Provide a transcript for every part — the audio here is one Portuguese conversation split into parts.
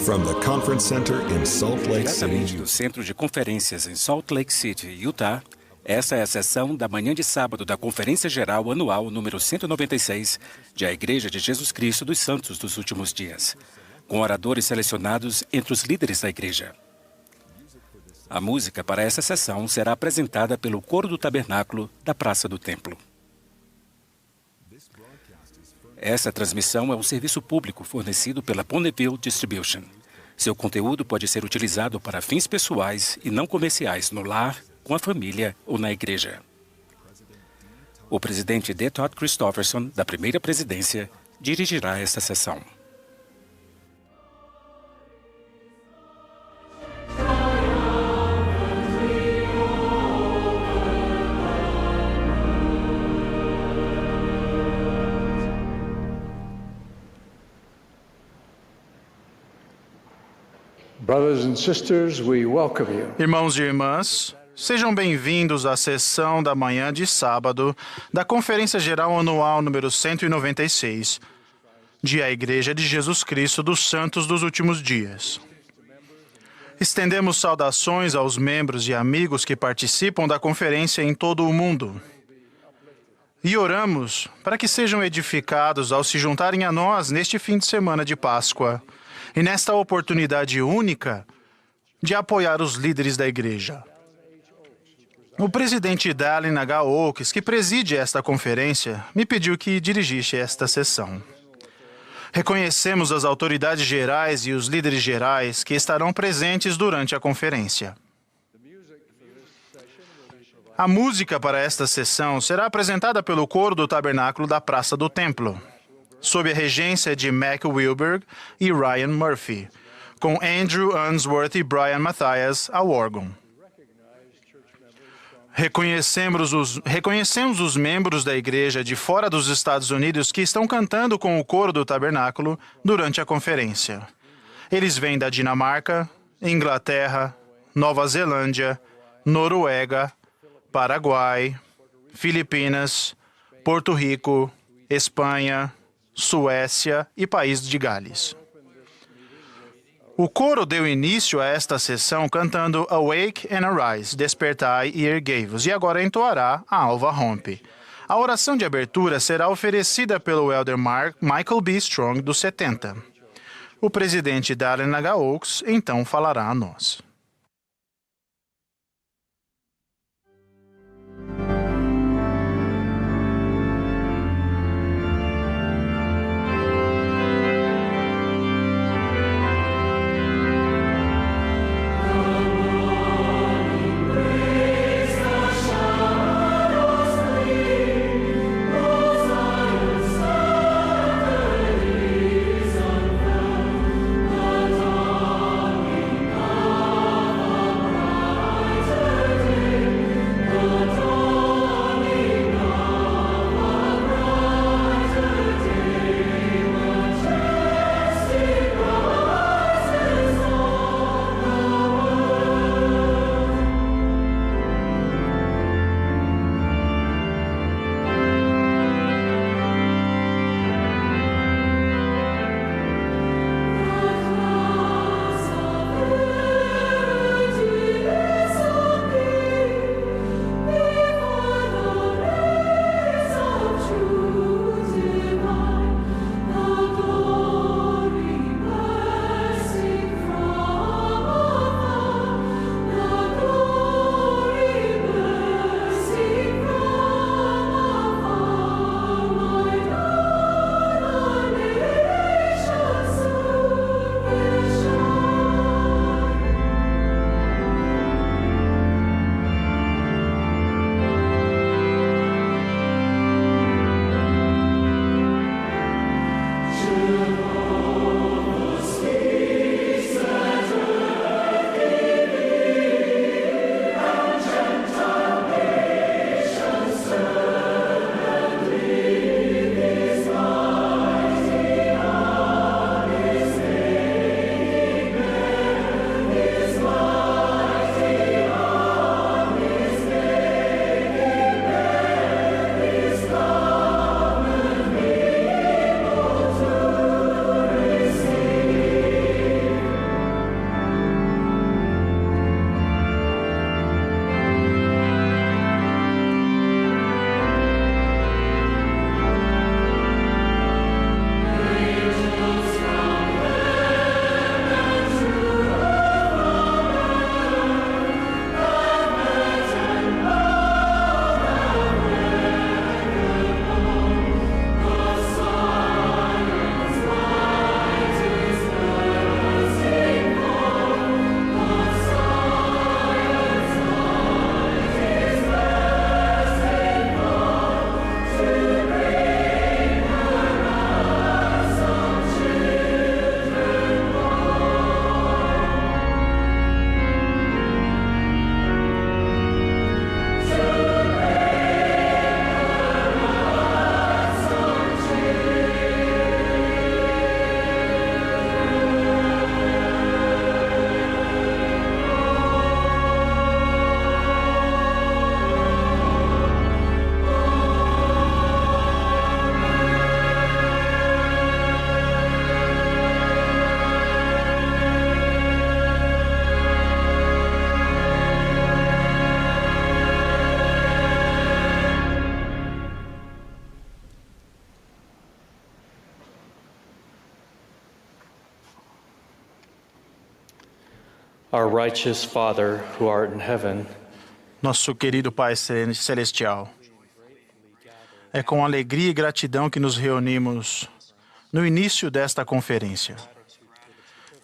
From the Conference Center in Salt Lake Diretamente City, do Centro de Conferências em Salt Lake City, Utah, essa é a sessão da manhã de sábado da Conferência Geral Anual número 196 de A Igreja de Jesus Cristo dos Santos dos Últimos Dias, com oradores selecionados entre os líderes da igreja. A música para essa sessão será apresentada pelo Coro do Tabernáculo da Praça do Templo. Essa transmissão é um serviço público fornecido pela Bonneville Distribution. Seu conteúdo pode ser utilizado para fins pessoais e não comerciais no lar, com a família ou na igreja. O presidente D. Todd Christofferson, da primeira presidência, dirigirá esta sessão. Brothers and sisters, we welcome you. Irmãos e irmãs, sejam bem-vindos à sessão da manhã de sábado da Conferência Geral Anual número 196 de A Igreja de Jesus Cristo dos Santos dos Últimos Dias. Estendemos saudações aos membros e amigos que participam da conferência em todo o mundo. E oramos para que sejam edificados ao se juntarem a nós neste fim de semana de Páscoa e nesta oportunidade única de apoiar os líderes da igreja. O presidente Dallin H. Oaks, que preside esta conferência, me pediu que dirigisse esta sessão. Reconhecemos as autoridades gerais e os líderes gerais que estarão presentes durante a conferência. A música para esta sessão será apresentada pelo Coro do Tabernáculo da Praça do Templo, sob a regência de Mac Wilberg e Ryan Murphy, com Andrew Unsworth e Brian Mathias ao órgão. Reconhecemos os membros da igreja de fora dos Estados Unidos que estão cantando com o Coro do Tabernáculo durante a conferência. Eles vêm da Dinamarca, Inglaterra, Nova Zelândia, Noruega, Paraguai, Filipinas, Porto Rico, Espanha, Suécia e País de Gales. O coro deu início a esta sessão cantando Awake and Arise, Despertai e Erguei-vos, e agora entoará a Alva Rompe. A oração de abertura será oferecida pelo Elder Michael B. Strong, dos 70. O presidente Dallin H. Oaks então falará a nós. Our righteous Father, who art in heaven, Nosso querido Pai Celestial, é com alegria e gratidão que nos reunimos no início desta conferência.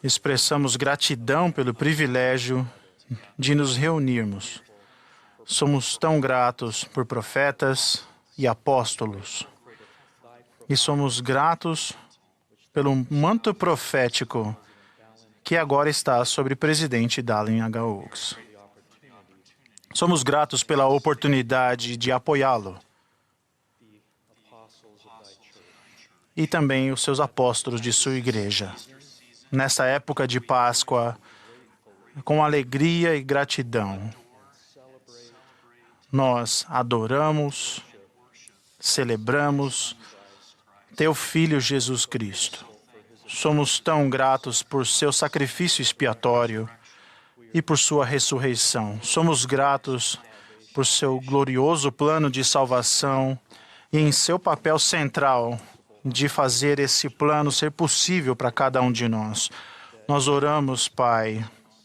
Expressamos gratidão pelo privilégio de nos reunirmos. Somos tão gratos por profetas e apóstolos. E somos gratos pelo manto profético que agora está sobre o presidente Dallin H. Oaks. Somos gratos pela oportunidade de apoiá-lo e também os seus apóstolos de sua igreja. Nessa época de Páscoa, com alegria e gratidão, nós adoramos, celebramos Teu Filho Jesus Cristo. Somos tão gratos por seu sacrifício expiatório e por sua ressurreição. Somos gratos por seu glorioso plano de salvação e em seu papel central de fazer esse plano ser possível para cada um de nós. Nós oramos, Pai,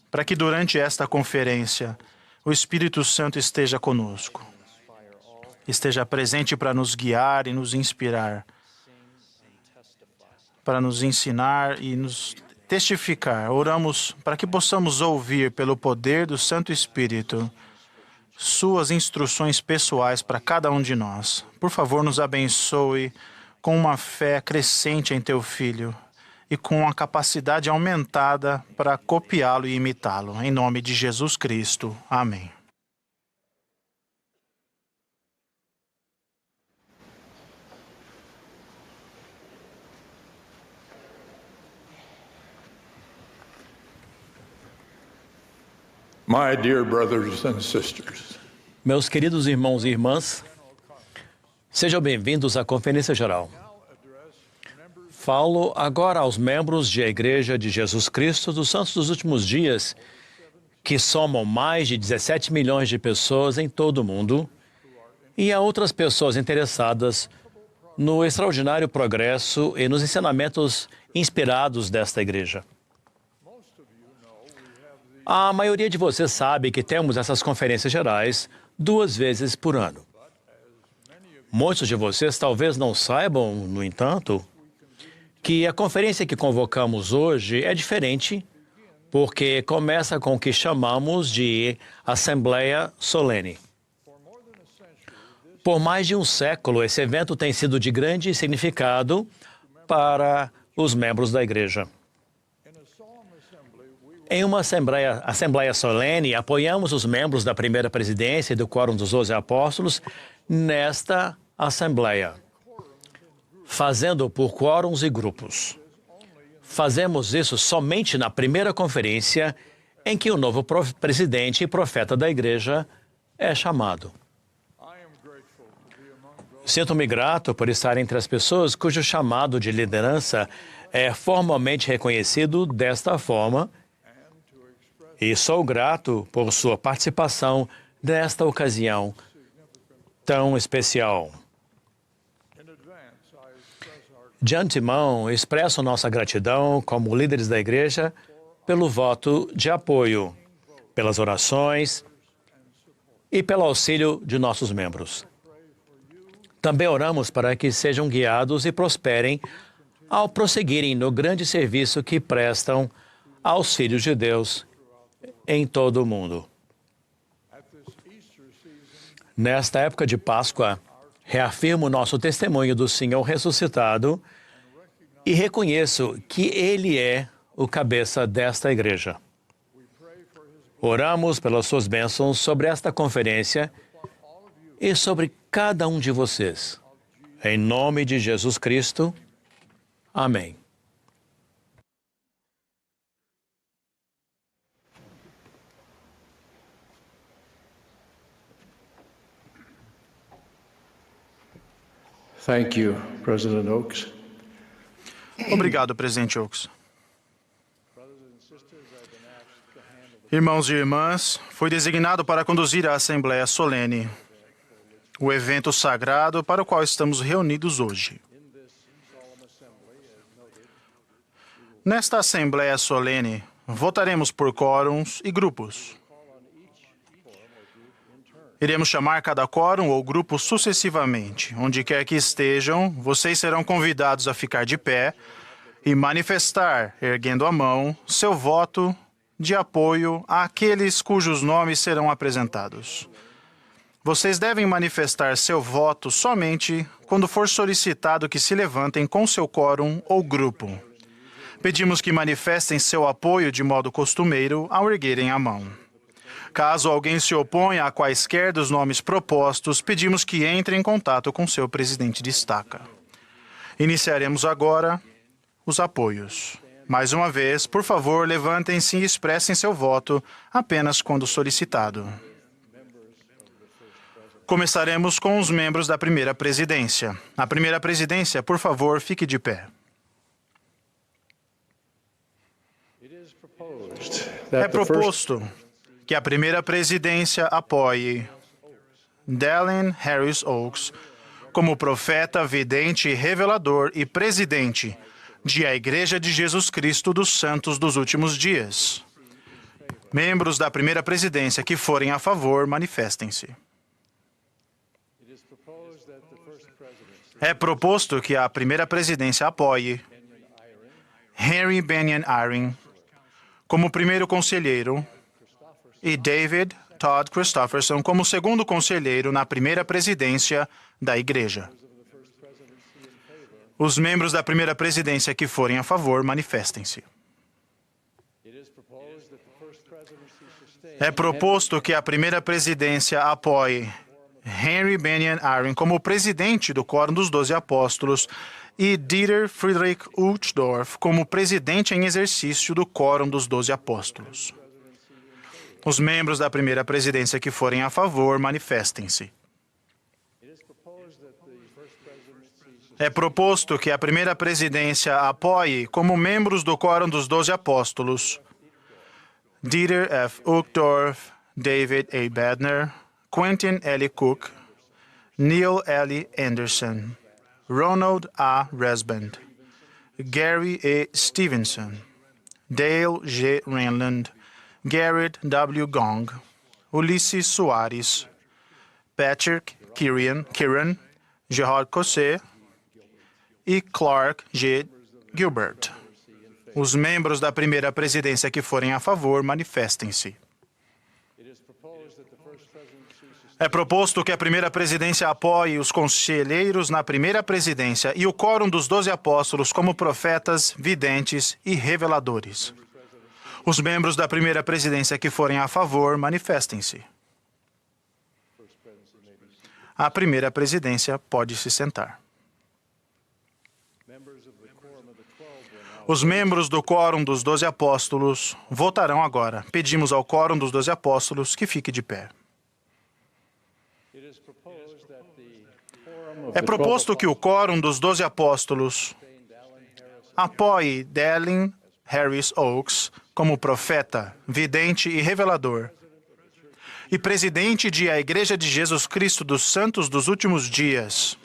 para que durante esta conferência o Espírito Santo esteja conosco, esteja presente para nos guiar e nos inspirar, para nos ensinar e nos testificar. Oramos para que possamos ouvir pelo poder do Santo Espírito suas instruções pessoais para cada um de nós. Por favor, nos abençoe com uma fé crescente em Teu Filho e com a capacidade aumentada para copiá-lo e imitá-lo. Em nome de Jesus Cristo. Amém. My dear brothers and sisters, Meus queridos irmãos e irmãs, sejam bem-vindos à Conferência Geral. Falo agora aos membros da Igreja de Jesus Cristo dos Santos dos Últimos Dias, que somam mais de 17 milhões de pessoas em todo o mundo, e a outras pessoas interessadas no extraordinário progresso e nos ensinamentos inspirados desta igreja. A maioria de vocês sabe que temos essas conferências gerais 2 vezes por ano. Muitos de vocês talvez não saibam, no entanto, que a conferência que convocamos hoje é diferente, porque começa com o que chamamos de Assembleia Solene. Por mais de um século, esse evento tem sido de grande significado para os membros da igreja. Em uma assembleia solene, apoiamos os membros da primeira presidência e do Quórum dos 12 Apóstolos nesta assembleia, fazendo por quórums e grupos. Fazemos isso somente na primeira conferência em que o novo presidente e profeta da igreja é chamado. Sinto-me grato por estar entre as pessoas cujo chamado de liderança é formalmente reconhecido desta forma, e sou grato por sua participação nesta ocasião tão especial. De antemão, expresso nossa gratidão como líderes da igreja pelo voto de apoio, pelas orações e pelo auxílio de nossos membros. Também oramos para que sejam guiados e prosperem ao prosseguirem no grande serviço que prestam aos filhos de Deus em todo o mundo. Nesta época de Páscoa, reafirmo nosso testemunho do Senhor ressuscitado e reconheço que Ele é o cabeça desta igreja. Oramos pelas suas bênçãos sobre esta conferência e sobre cada um de vocês. Em nome de Jesus Cristo. Amém. thank you, President Oaks. Obrigado, presidente Oaks. Irmãos e irmãs, fui designado para conduzir a Assembleia Solene, o evento sagrado para o qual estamos reunidos hoje. Nesta Assembleia Solene, votaremos por quórums e grupos. Iremos chamar cada quórum ou grupo sucessivamente. Onde quer que estejam, vocês serão convidados a ficar de pé e manifestar, erguendo a mão, seu voto de apoio àqueles cujos nomes serão apresentados. Vocês devem manifestar seu voto somente quando for solicitado que se levantem com seu quórum ou grupo. Pedimos que manifestem seu apoio de modo costumeiro ao erguerem a mão. Caso alguém se oponha a quaisquer dos nomes propostos, pedimos que entre em contato com seu presidente de estaca. Iniciaremos agora os apoios. Mais uma vez, por favor, levantem-se e expressem seu voto apenas quando solicitado. Começaremos com os membros da primeira presidência. A primeira presidência, por favor, fique de pé. É proposto que a primeira presidência apoie Dallin Harris Oaks como profeta, vidente, revelador e presidente da Igreja de Jesus Cristo dos Santos dos Últimos Dias. Membros da primeira presidência que forem a favor, manifestem-se. É proposto que a primeira presidência apoie Henry Benyon Eyring como primeiro conselheiro e David Todd Christofferson como segundo conselheiro na primeira presidência da Igreja. Os membros da primeira presidência que forem a favor, manifestem-se. É proposto que a primeira presidência apoie Henry Benyon Eyring como presidente do Quórum dos 12 Apóstolos e Dieter Friedrich Uchtdorf como presidente em exercício do Quórum dos 12 Apóstolos. Os membros da primeira presidência que forem a favor, manifestem-se. É proposto que a primeira presidência apoie como membros do Quórum dos 12 Apóstolos Dieter F. Uchtdorf, David A. Badner, Quentin L. Cook, Neil L. Anderson, Ronald A. Resband, Gary E. Stevenson, Dale G. Renland, Garrett W. Gong, Ulisses Soares, Patrick Kieran, Gerard Cosset e Clark G. Gilbert. Os membros da primeira presidência que forem a favor, manifestem-se. É proposto que a primeira presidência apoie os conselheiros na primeira presidência e o Quórum dos 12 Apóstolos como profetas, videntes e reveladores. Os membros da primeira presidência que forem a favor, manifestem-se. A primeira presidência pode se sentar. Os membros do Quórum dos 12 Apóstolos votarão agora. Pedimos ao Quórum dos 12 Apóstolos que fique de pé. É proposto que o Quórum dos 12 Apóstolos apoie Dallin Harris Oaks como profeta, vidente e revelador, e presidente da Igreja de Jesus Cristo dos Santos dos Últimos Dias,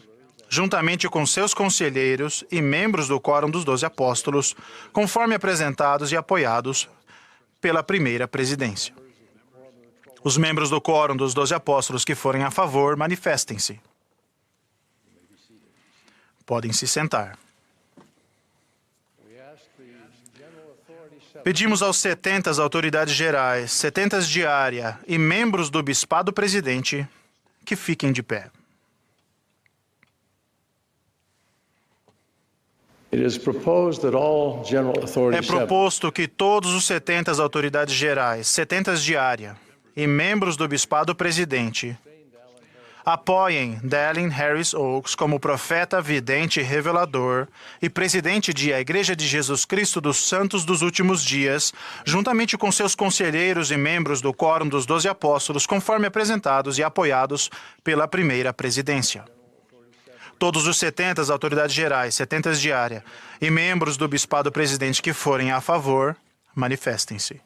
juntamente com seus conselheiros e membros do Quórum dos 12 Apóstolos, conforme apresentados e apoiados pela primeira presidência. Os membros do Quórum dos 12 Apóstolos que forem a favor, manifestem-se. Podem se sentar. Pedimos aos 70 autoridades gerais, 70 de área e membros do Bispado Presidente que fiquem de pé. É proposto que todos os 70 autoridades gerais, 70 de área e membros do Bispado Presidente apoiem Dallin Harris Oaks como profeta, vidente e revelador e presidente da Igreja de Jesus Cristo dos Santos dos Últimos Dias, juntamente com seus conselheiros e membros do Quórum dos 12 Apóstolos, conforme apresentados e apoiados pela primeira presidência. Todos os 70 autoridades gerais, 70 de área e membros do Bispado Presidente que forem a favor, manifestem-se.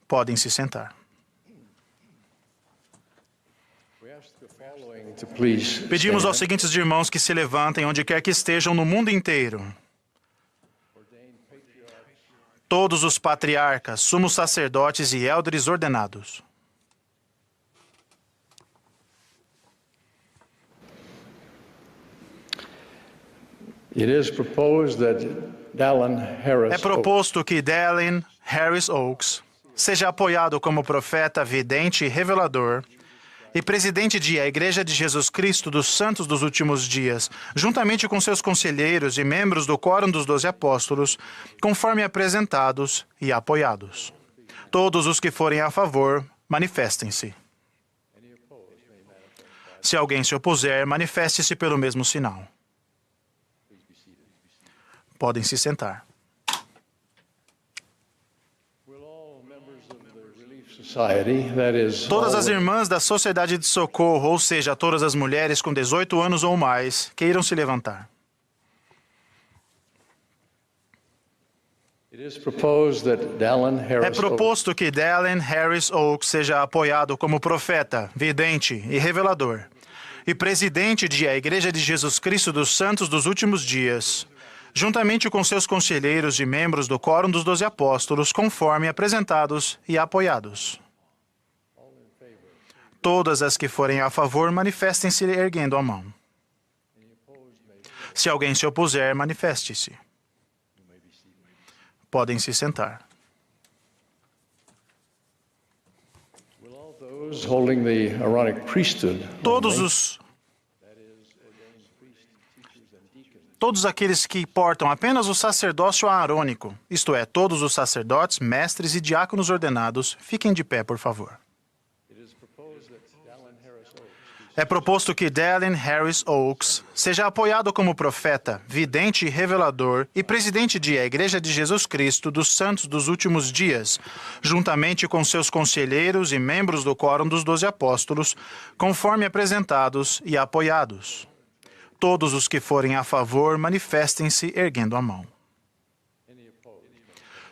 Podem se sentar. Pedimos aos seguintes irmãos que se levantem onde quer que estejam no mundo inteiro. todos os patriarcas, sumos sacerdotes e élderes ordenados. É proposto que Dallin Harris Oaks seja apoiado como profeta, vidente e revelador e presidente de a Igreja de Jesus Cristo dos Santos dos Últimos Dias, juntamente com seus conselheiros e membros do Quórum dos 12 Apóstolos, conforme apresentados e apoiados. Todos os que forem a favor, manifestem-se. Se alguém se opuser, manifeste-se pelo mesmo sinal. Podem se sentar. Todas as irmãs da Sociedade de Socorro, ou seja, todas as mulheres com 18 anos ou mais, queiram se levantar. É proposto que Dallin Harris Oaks seja apoiado como profeta, vidente e revelador, e presidente de a Igreja de Jesus Cristo dos Santos dos Últimos Dias, juntamente com seus conselheiros e membros do Quórum dos 12 Apóstolos, conforme apresentados e apoiados. Todas as que forem a favor, manifestem-se erguendo a mão. Se alguém se opuser, manifeste-se. Podem se sentar. Todos aqueles que portam apenas o sacerdócio aarônico, isto é, todos os sacerdotes, mestres e diáconos ordenados, fiquem de pé, por favor. É proposto que Dallin Harris Oaks seja apoiado como profeta, vidente e revelador e presidente de a Igreja de Jesus Cristo dos Santos dos Últimos Dias, juntamente com seus conselheiros e membros do Quórum dos 12 Apóstolos, conforme apresentados e apoiados. Todos os que forem a favor, manifestem-se erguendo a mão.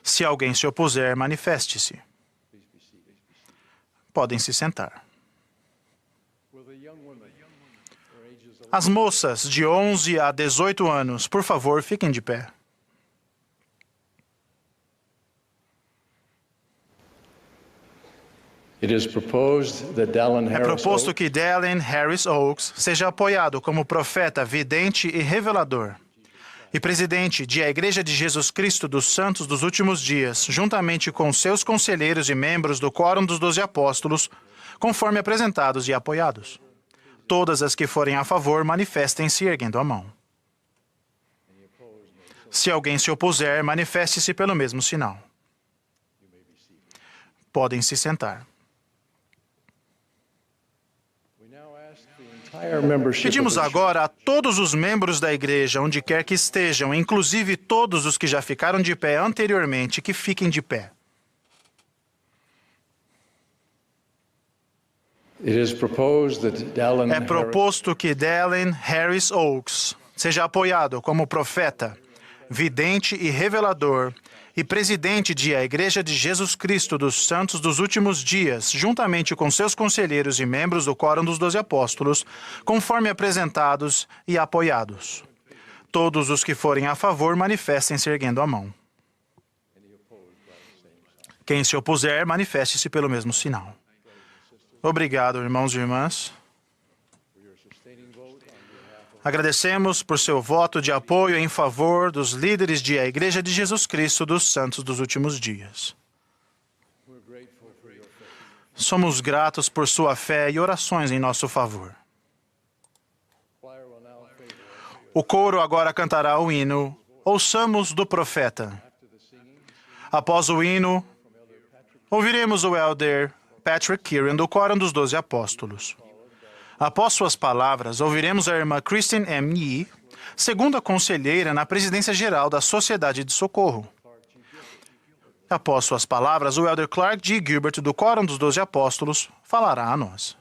Se alguém se opuser, manifeste-se. Podem se sentar. As moças de 11 a 18 anos, por favor, fiquem de pé. É proposto que Dallin Harris Oaks seja apoiado como profeta, vidente e revelador, e presidente de a Igreja de Jesus Cristo dos Santos dos Últimos Dias, juntamente com seus conselheiros e membros do Quórum dos 12 Apóstolos, conforme apresentados e apoiados. Todas as que forem a favor, manifestem-se erguendo a mão. Se alguém se opuser, manifeste-se pelo mesmo sinal. Podem se sentar. Pedimos agora a todos os membros da igreja, onde quer que estejam, inclusive todos os que já ficaram de pé anteriormente, que fiquem de pé. É proposto que Dallin Harris Oaks seja apoiado como profeta, vidente e revelador e presidente de a Igreja de Jesus Cristo dos Santos dos Últimos Dias, juntamente com seus conselheiros e membros do Quórum dos 12 Apóstolos, conforme apresentados e apoiados. Todos os que forem a favor, manifestem-se erguendo a mão. Quem se opuser, manifeste-se pelo mesmo sinal. Obrigado, irmãos e irmãs. Agradecemos por seu voto de apoio em favor dos líderes de a Igreja de Jesus Cristo dos Santos dos Últimos Dias. Somos gratos por sua fé e orações em nosso favor. O coro agora cantará o hino Ouçamos do Profeta. Após o hino, ouviremos o elder Patrick Kieran, do Quórum dos 12 Apóstolos. Após suas palavras, ouviremos a irmã Kristen M. Yee, segunda conselheira na presidência geral da Sociedade de Socorro. Após suas palavras, o elder Clark G. Gilbert, do Quórum dos 12 Apóstolos, falará a nós.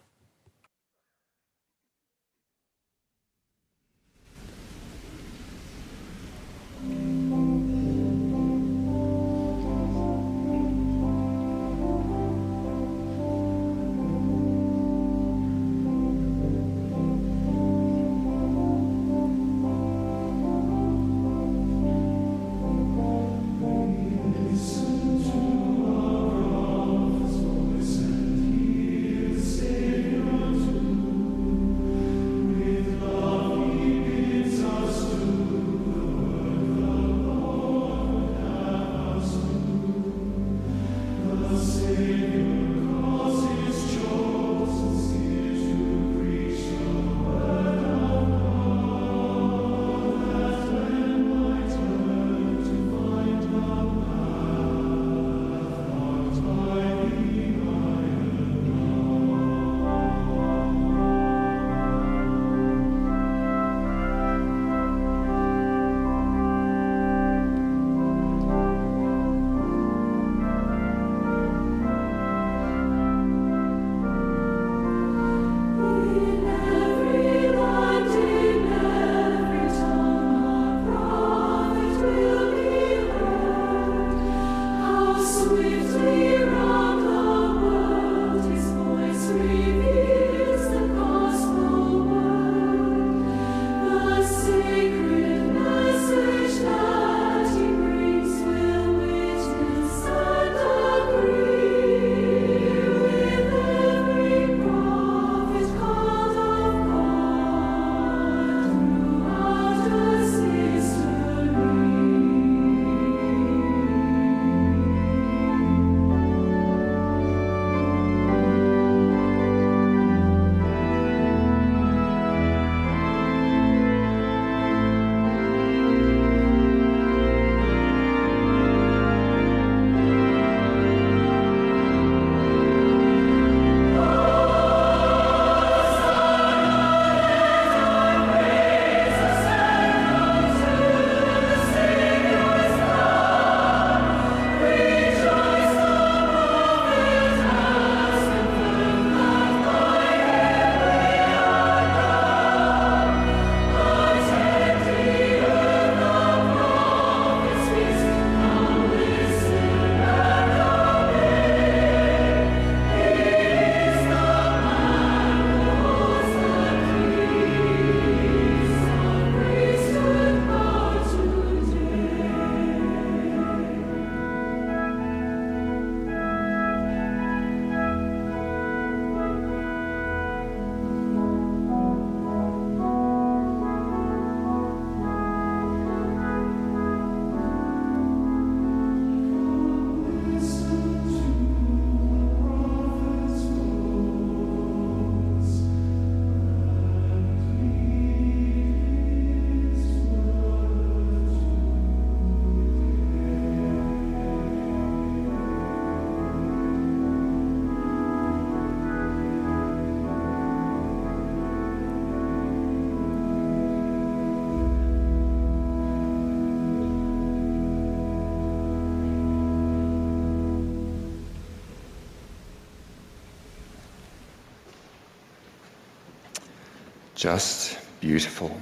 Just beautiful.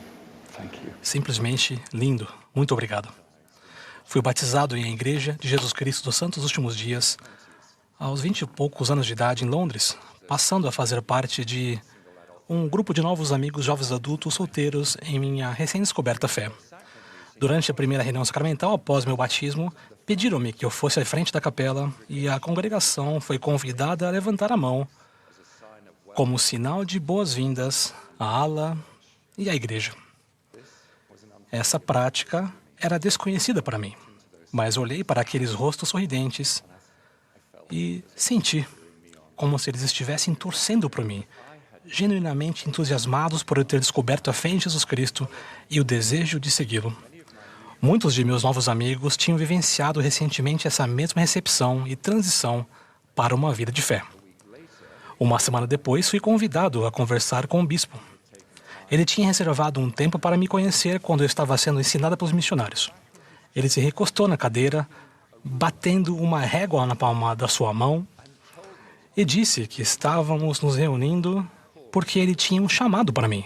Thank you. Simplesmente lindo. Muito obrigado. Fui batizado em Igreja de Jesus Cristo dos Santos Últimos Dias aos 20 e poucos anos de idade em Londres, passando a fazer parte de um grupo de novos amigos jovens adultos solteiros em minha recém-descoberta fé. Durante a primeira reunião sacramental após meu batismo, pediram-me que eu fosse à frente da capela e a congregação foi convidada a levantar a mão como sinal de boas-vindas à ala e à igreja. Essa prática era desconhecida para mim, mas olhei para aqueles rostos sorridentes e senti como se eles estivessem torcendo por mim, genuinamente entusiasmados por eu ter descoberto a fé em Jesus Cristo e o desejo de segui-lo. Muitos de meus novos amigos tinham vivenciado recentemente essa mesma recepção e transição para uma vida de fé. Uma semana depois, fui convidado a conversar com o bispo. Ele tinha reservado um tempo para me conhecer quando eu estava sendo ensinada pelos missionários. Ele se recostou na cadeira, batendo uma régua na palma da sua mão, e disse que estávamos nos reunindo porque ele tinha um chamado para mim.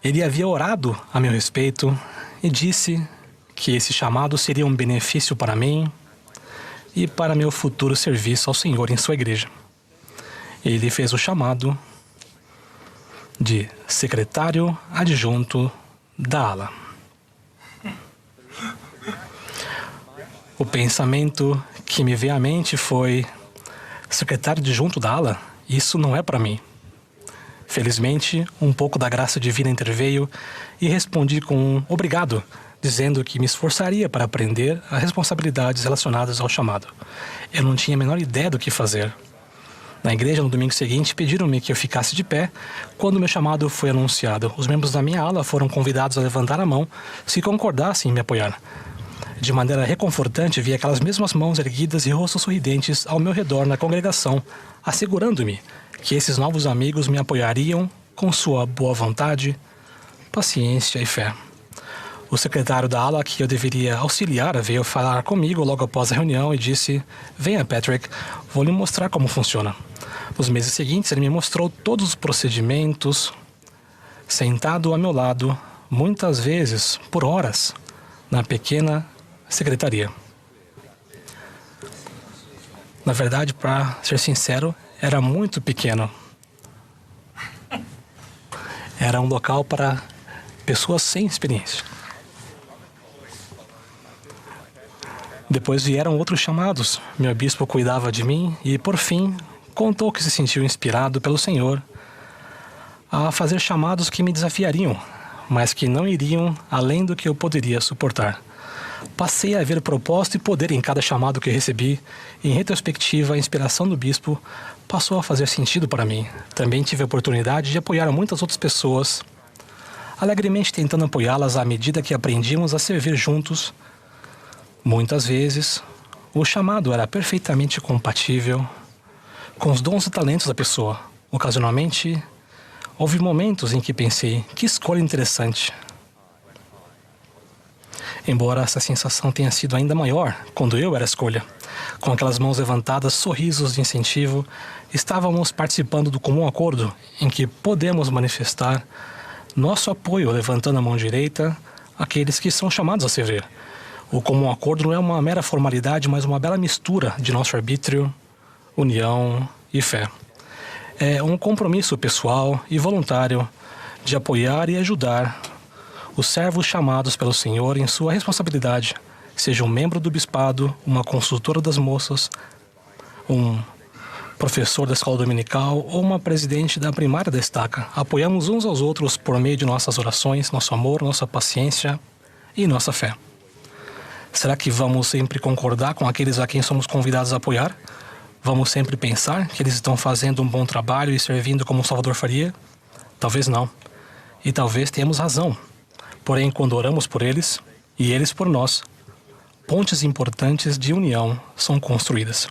Ele havia orado a meu respeito e disse que esse chamado seria um benefício para mim e para meu futuro serviço ao Senhor em sua igreja. Ele fez o chamado de secretário adjunto da ala. O pensamento que me veio à mente foi: secretário adjunto da ala? Isso não é para mim. Felizmente, um pouco da graça divina interveio e respondi com um obrigado, dizendo que me esforçaria para aprender as responsabilidades relacionadas ao chamado. Eu não tinha a menor ideia do que fazer. Na igreja, no domingo seguinte, pediram-me que eu ficasse de pé quando meu chamado foi anunciado. Os membros da minha ala foram convidados a levantar a mão se concordassem em me apoiar. De maneira reconfortante, vi aquelas mesmas mãos erguidas e rostos sorridentes ao meu redor na congregação, assegurando-me que esses novos amigos me apoiariam com sua boa vontade, paciência e fé. O secretário da ala que eu deveria auxiliar veio falar comigo logo após a reunião e disse: venha, Patrick, vou lhe mostrar como funciona. Nos meses seguintes, ele me mostrou todos os procedimentos, sentado ao meu lado, muitas vezes, por horas, na pequena secretaria. Na verdade, para ser sincero, era muito pequeno. Era um local para pessoas sem experiência. Depois vieram outros chamados. Meu bispo cuidava de mim e, por fim, contou que se sentiu inspirado pelo Senhor a fazer chamados que me desafiariam, mas que não iriam além do que eu poderia suportar. Passei a ver propósito e poder em cada chamado que recebi. Em retrospectiva, a inspiração do bispo passou a fazer sentido para mim. Também tive a oportunidade de apoiar muitas outras pessoas, alegremente tentando apoiá-las à medida que aprendíamos a servir juntos. Muitas vezes, o chamado era perfeitamente compatível com os dons e talentos da pessoa. Ocasionalmente, houve momentos em que pensei: que escolha interessante. Embora essa sensação tenha sido ainda maior quando eu era a escolha. Com aquelas mãos levantadas, sorrisos de incentivo, estávamos participando do comum acordo em que podemos manifestar nosso apoio levantando a mão direita àqueles que são chamados a servir. O comum acordo não é uma mera formalidade, mas uma bela mistura de nosso arbítrio, união e fé. É um compromisso pessoal e voluntário de apoiar e ajudar os servos chamados pelo Senhor em sua responsabilidade, seja um membro do bispado, uma consultora das moças, um professor da escola dominical ou uma presidente da primária da estaca. Apoiamos uns aos outros por meio de nossas orações, nosso amor, nossa paciência e nossa fé. Será que vamos sempre concordar com aqueles a quem somos convidados a apoiar? Vamos sempre pensar que eles estão fazendo um bom trabalho e servindo como o Salvador faria? Talvez não. E talvez tenhamos razão. Porém, quando oramos por eles, e eles por nós, pontes importantes de união são construídas.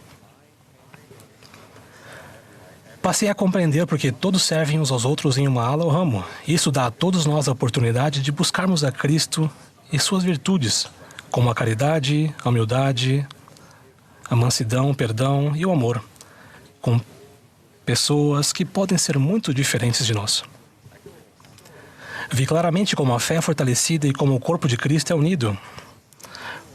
Passei a compreender porque todos servem uns aos outros em uma ala ou ramo. Isso dá a todos nós a oportunidade de buscarmos a Cristo e suas virtudes, como a caridade, a humildade, a mansidão, o perdão e o amor, com pessoas que podem ser muito diferentes de nós. Vi claramente como a fé é fortalecida e como o corpo de Cristo é unido.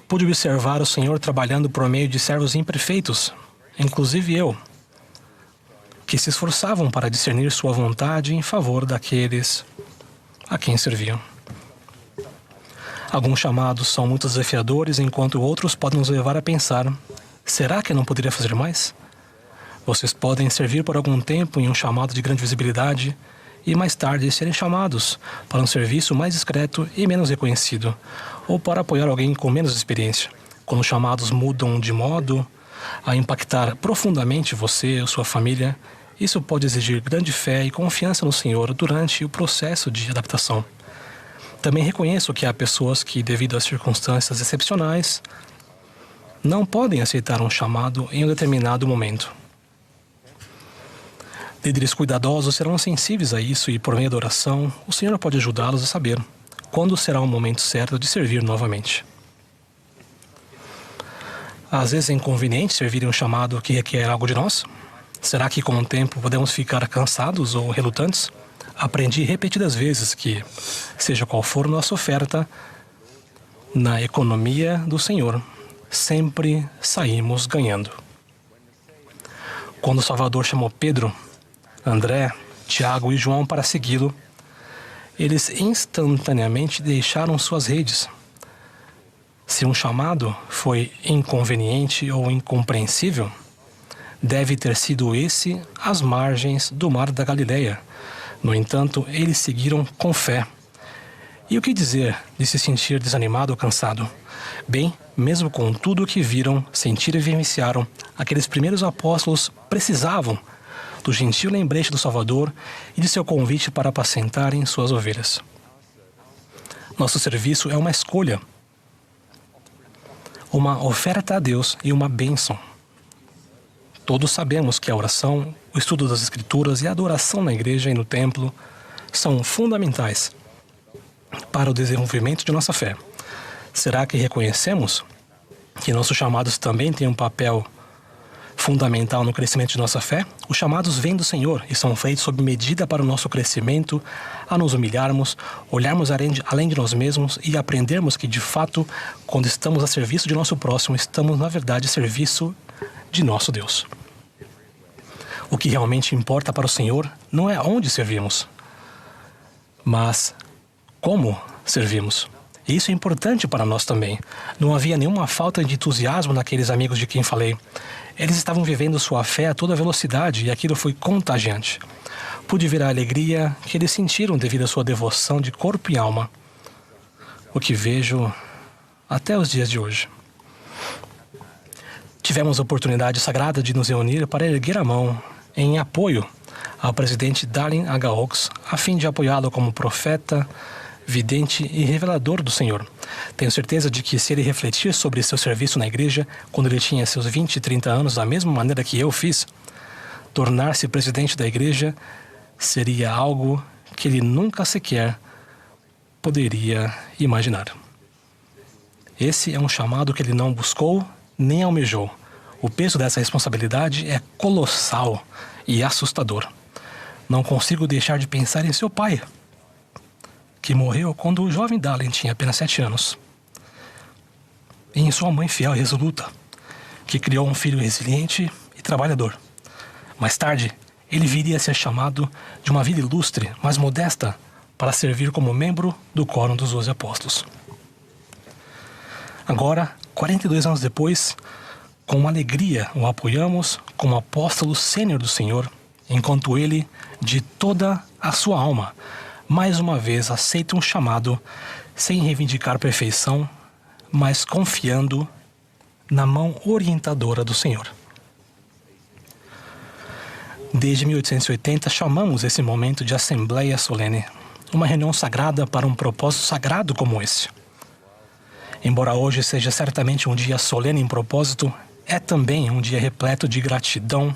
Pude observar o Senhor trabalhando por meio de servos imperfeitos, inclusive eu, que se esforçavam para discernir sua vontade em favor daqueles a quem serviam. Alguns chamados são muito desafiadores, enquanto outros podem nos levar a pensar: será que eu não poderia fazer mais? Vocês podem servir por algum tempo em um chamado de grande visibilidade e mais tarde serem chamados para um serviço mais discreto e menos reconhecido, ou para apoiar alguém com menos experiência. Quando os chamados mudam de modo a impactar profundamente você ou sua família, isso pode exigir grande fé e confiança no Senhor durante o processo de adaptação. Também reconheço que há pessoas que, devido a circunstâncias excepcionais, não podem aceitar um chamado em um determinado momento. Líderes cuidadosos serão sensíveis a isso e, por meio da oração, o Senhor pode ajudá-los a saber quando será o momento certo de servir novamente. Às vezes é inconveniente servir em um chamado que requer algo de nós. Será que com o tempo podemos ficar cansados ou relutantes? Aprendi repetidas vezes que, seja qual for nossa oferta, na economia do Senhor, sempre saímos ganhando. Quando o Salvador chamou Pedro, André, Tiago e João para segui-lo, eles instantaneamente deixaram suas redes. Se um chamado foi inconveniente ou incompreensível, deve ter sido esse às margens do mar da Galileia. No entanto, eles seguiram com fé. E o que dizer de se sentir desanimado ou cansado? Bem, mesmo com tudo o que viram, sentiram e vivenciaram, aqueles primeiros apóstolos precisavam do gentil lembrete do Salvador e de seu convite para apacentarem suas ovelhas. Nosso serviço é uma escolha, uma oferta a Deus e uma bênção. Todos sabemos que a oração, o estudo das Escrituras e a adoração na igreja e no templo são fundamentais para o desenvolvimento de nossa fé. Será que reconhecemos que nossos chamados também têm um papel fundamental no crescimento de nossa fé? Os chamados vêm do Senhor e são feitos sob medida para o nosso crescimento, a nos humilharmos, olharmos além de nós mesmos e aprendermos que, de fato, quando estamos a serviço de nosso próximo, estamos, na verdade, a serviço de nosso Deus. O que realmente importa para o Senhor não é onde servimos, mas como servimos. E isso é importante para nós também. Não havia nenhuma falta de entusiasmo naqueles amigos de quem falei. Eles estavam vivendo sua fé a toda velocidade e aquilo foi contagiante. Pude ver a alegria que eles sentiram devido à sua devoção de corpo e alma, o que vejo até os dias de hoje. Tivemos a oportunidade sagrada de nos reunir para erguer a mão em apoio ao presidente Dallin H. Oaks, a fim de apoiá-lo como profeta, vidente e revelador do Senhor. Tenho certeza de que, se ele refletir sobre seu serviço na igreja quando ele tinha seus 20 e 30 anos, da mesma maneira que eu fiz, tornar-se presidente da igreja seria algo que ele nunca sequer poderia imaginar. Esse é um chamado que ele não buscou nem almejou. O peso dessa responsabilidade é colossal e assustador. Não consigo deixar de pensar em seu pai, que morreu quando o jovem Dallin tinha apenas 7 anos. E em sua mãe fiel e resoluta, que criou um filho resiliente e trabalhador. Mais tarde, ele viria a ser chamado de uma vida ilustre, mas modesta, para servir como membro do Quórum dos 12 Apóstolos. Agora, 42 anos depois, com alegria o apoiamos como apóstolo sênior do Senhor, enquanto ele, de toda a sua alma, mais uma vez aceita um chamado sem reivindicar perfeição, mas confiando na mão orientadora do Senhor. Desde 1880, chamamos esse momento de Assembleia Solene, uma reunião sagrada para um propósito sagrado como esse. Embora hoje seja certamente um dia solene em propósito, é também um dia repleto de gratidão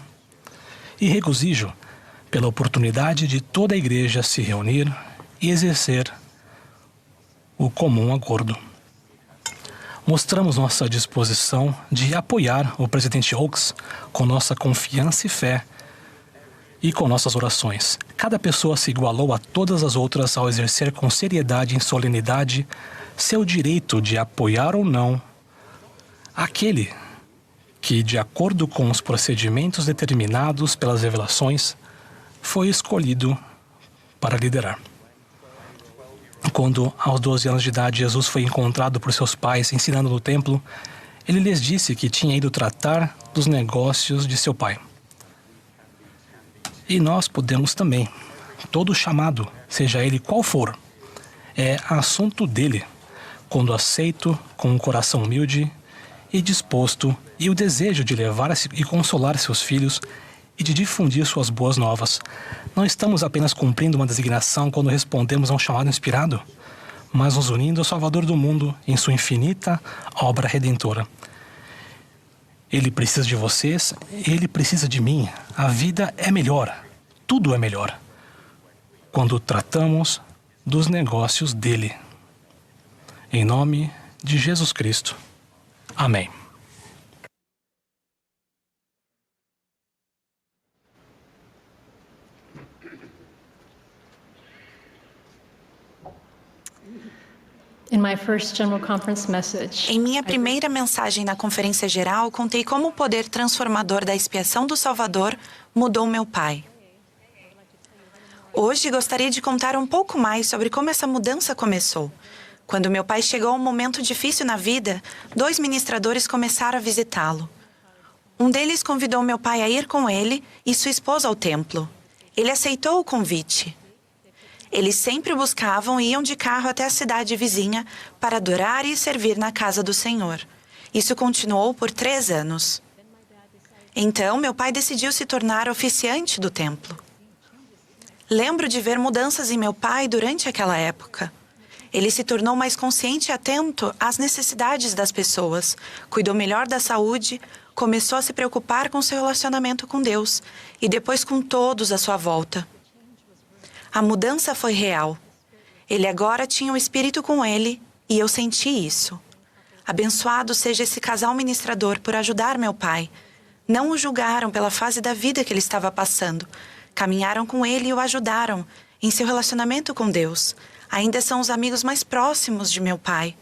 e regozijo pela oportunidade de toda a igreja se reunir e exercer o comum acordo. Mostramos nossa disposição de apoiar o presidente Oaks com nossa confiança e fé e com nossas orações. Cada pessoa se igualou a todas as outras ao exercer com seriedade e solenidade seu direito de apoiar ou não aquele que, de acordo com os procedimentos determinados pelas revelações, foi escolhido para liderar. Quando, aos 12 anos de idade, Jesus foi encontrado por seus pais ensinando no templo, ele lhes disse que tinha ido tratar dos negócios de seu pai. E nós podemos também. Todo chamado, seja ele qual for, é assunto dele, quando aceito com um coração humilde e disposto e o desejo de levar e consolar seus filhos e de difundir suas boas novas. Não estamos apenas cumprindo uma designação quando respondemos a um chamado inspirado, mas nos unindo ao Salvador do mundo em sua infinita obra redentora. Ele precisa de vocês, ele precisa de mim. A vida é melhor, tudo é melhor, quando tratamos dos negócios dele. Em nome de Jesus Cristo. Amém. Em minha primeira mensagem na Conferência Geral, contei como o poder transformador da expiação do Salvador mudou meu pai. Hoje gostaria de contar um pouco mais sobre como essa mudança começou. Quando meu pai chegou a um momento difícil na vida, 2 ministradores começaram a visitá-lo. Um deles convidou meu pai a ir com ele e sua esposa ao templo. Ele aceitou o convite. Eles sempre buscavam e iam de carro até a cidade vizinha para adorar e servir na casa do Senhor. Isso continuou por 3 anos. Então, meu pai decidiu se tornar oficiante do templo. Lembro de ver mudanças em meu pai durante aquela época. Ele se tornou mais consciente e atento às necessidades das pessoas, cuidou melhor da saúde, começou a se preocupar com seu relacionamento com Deus e depois com todos à sua volta. A mudança foi real. Ele agora tinha o Espírito com ele e eu senti isso. Abençoado seja esse casal ministrador por ajudar meu pai. Não o julgaram pela fase da vida que ele estava passando. Caminharam com ele e o ajudaram em seu relacionamento com Deus. Ainda são os amigos mais próximos de meu pai.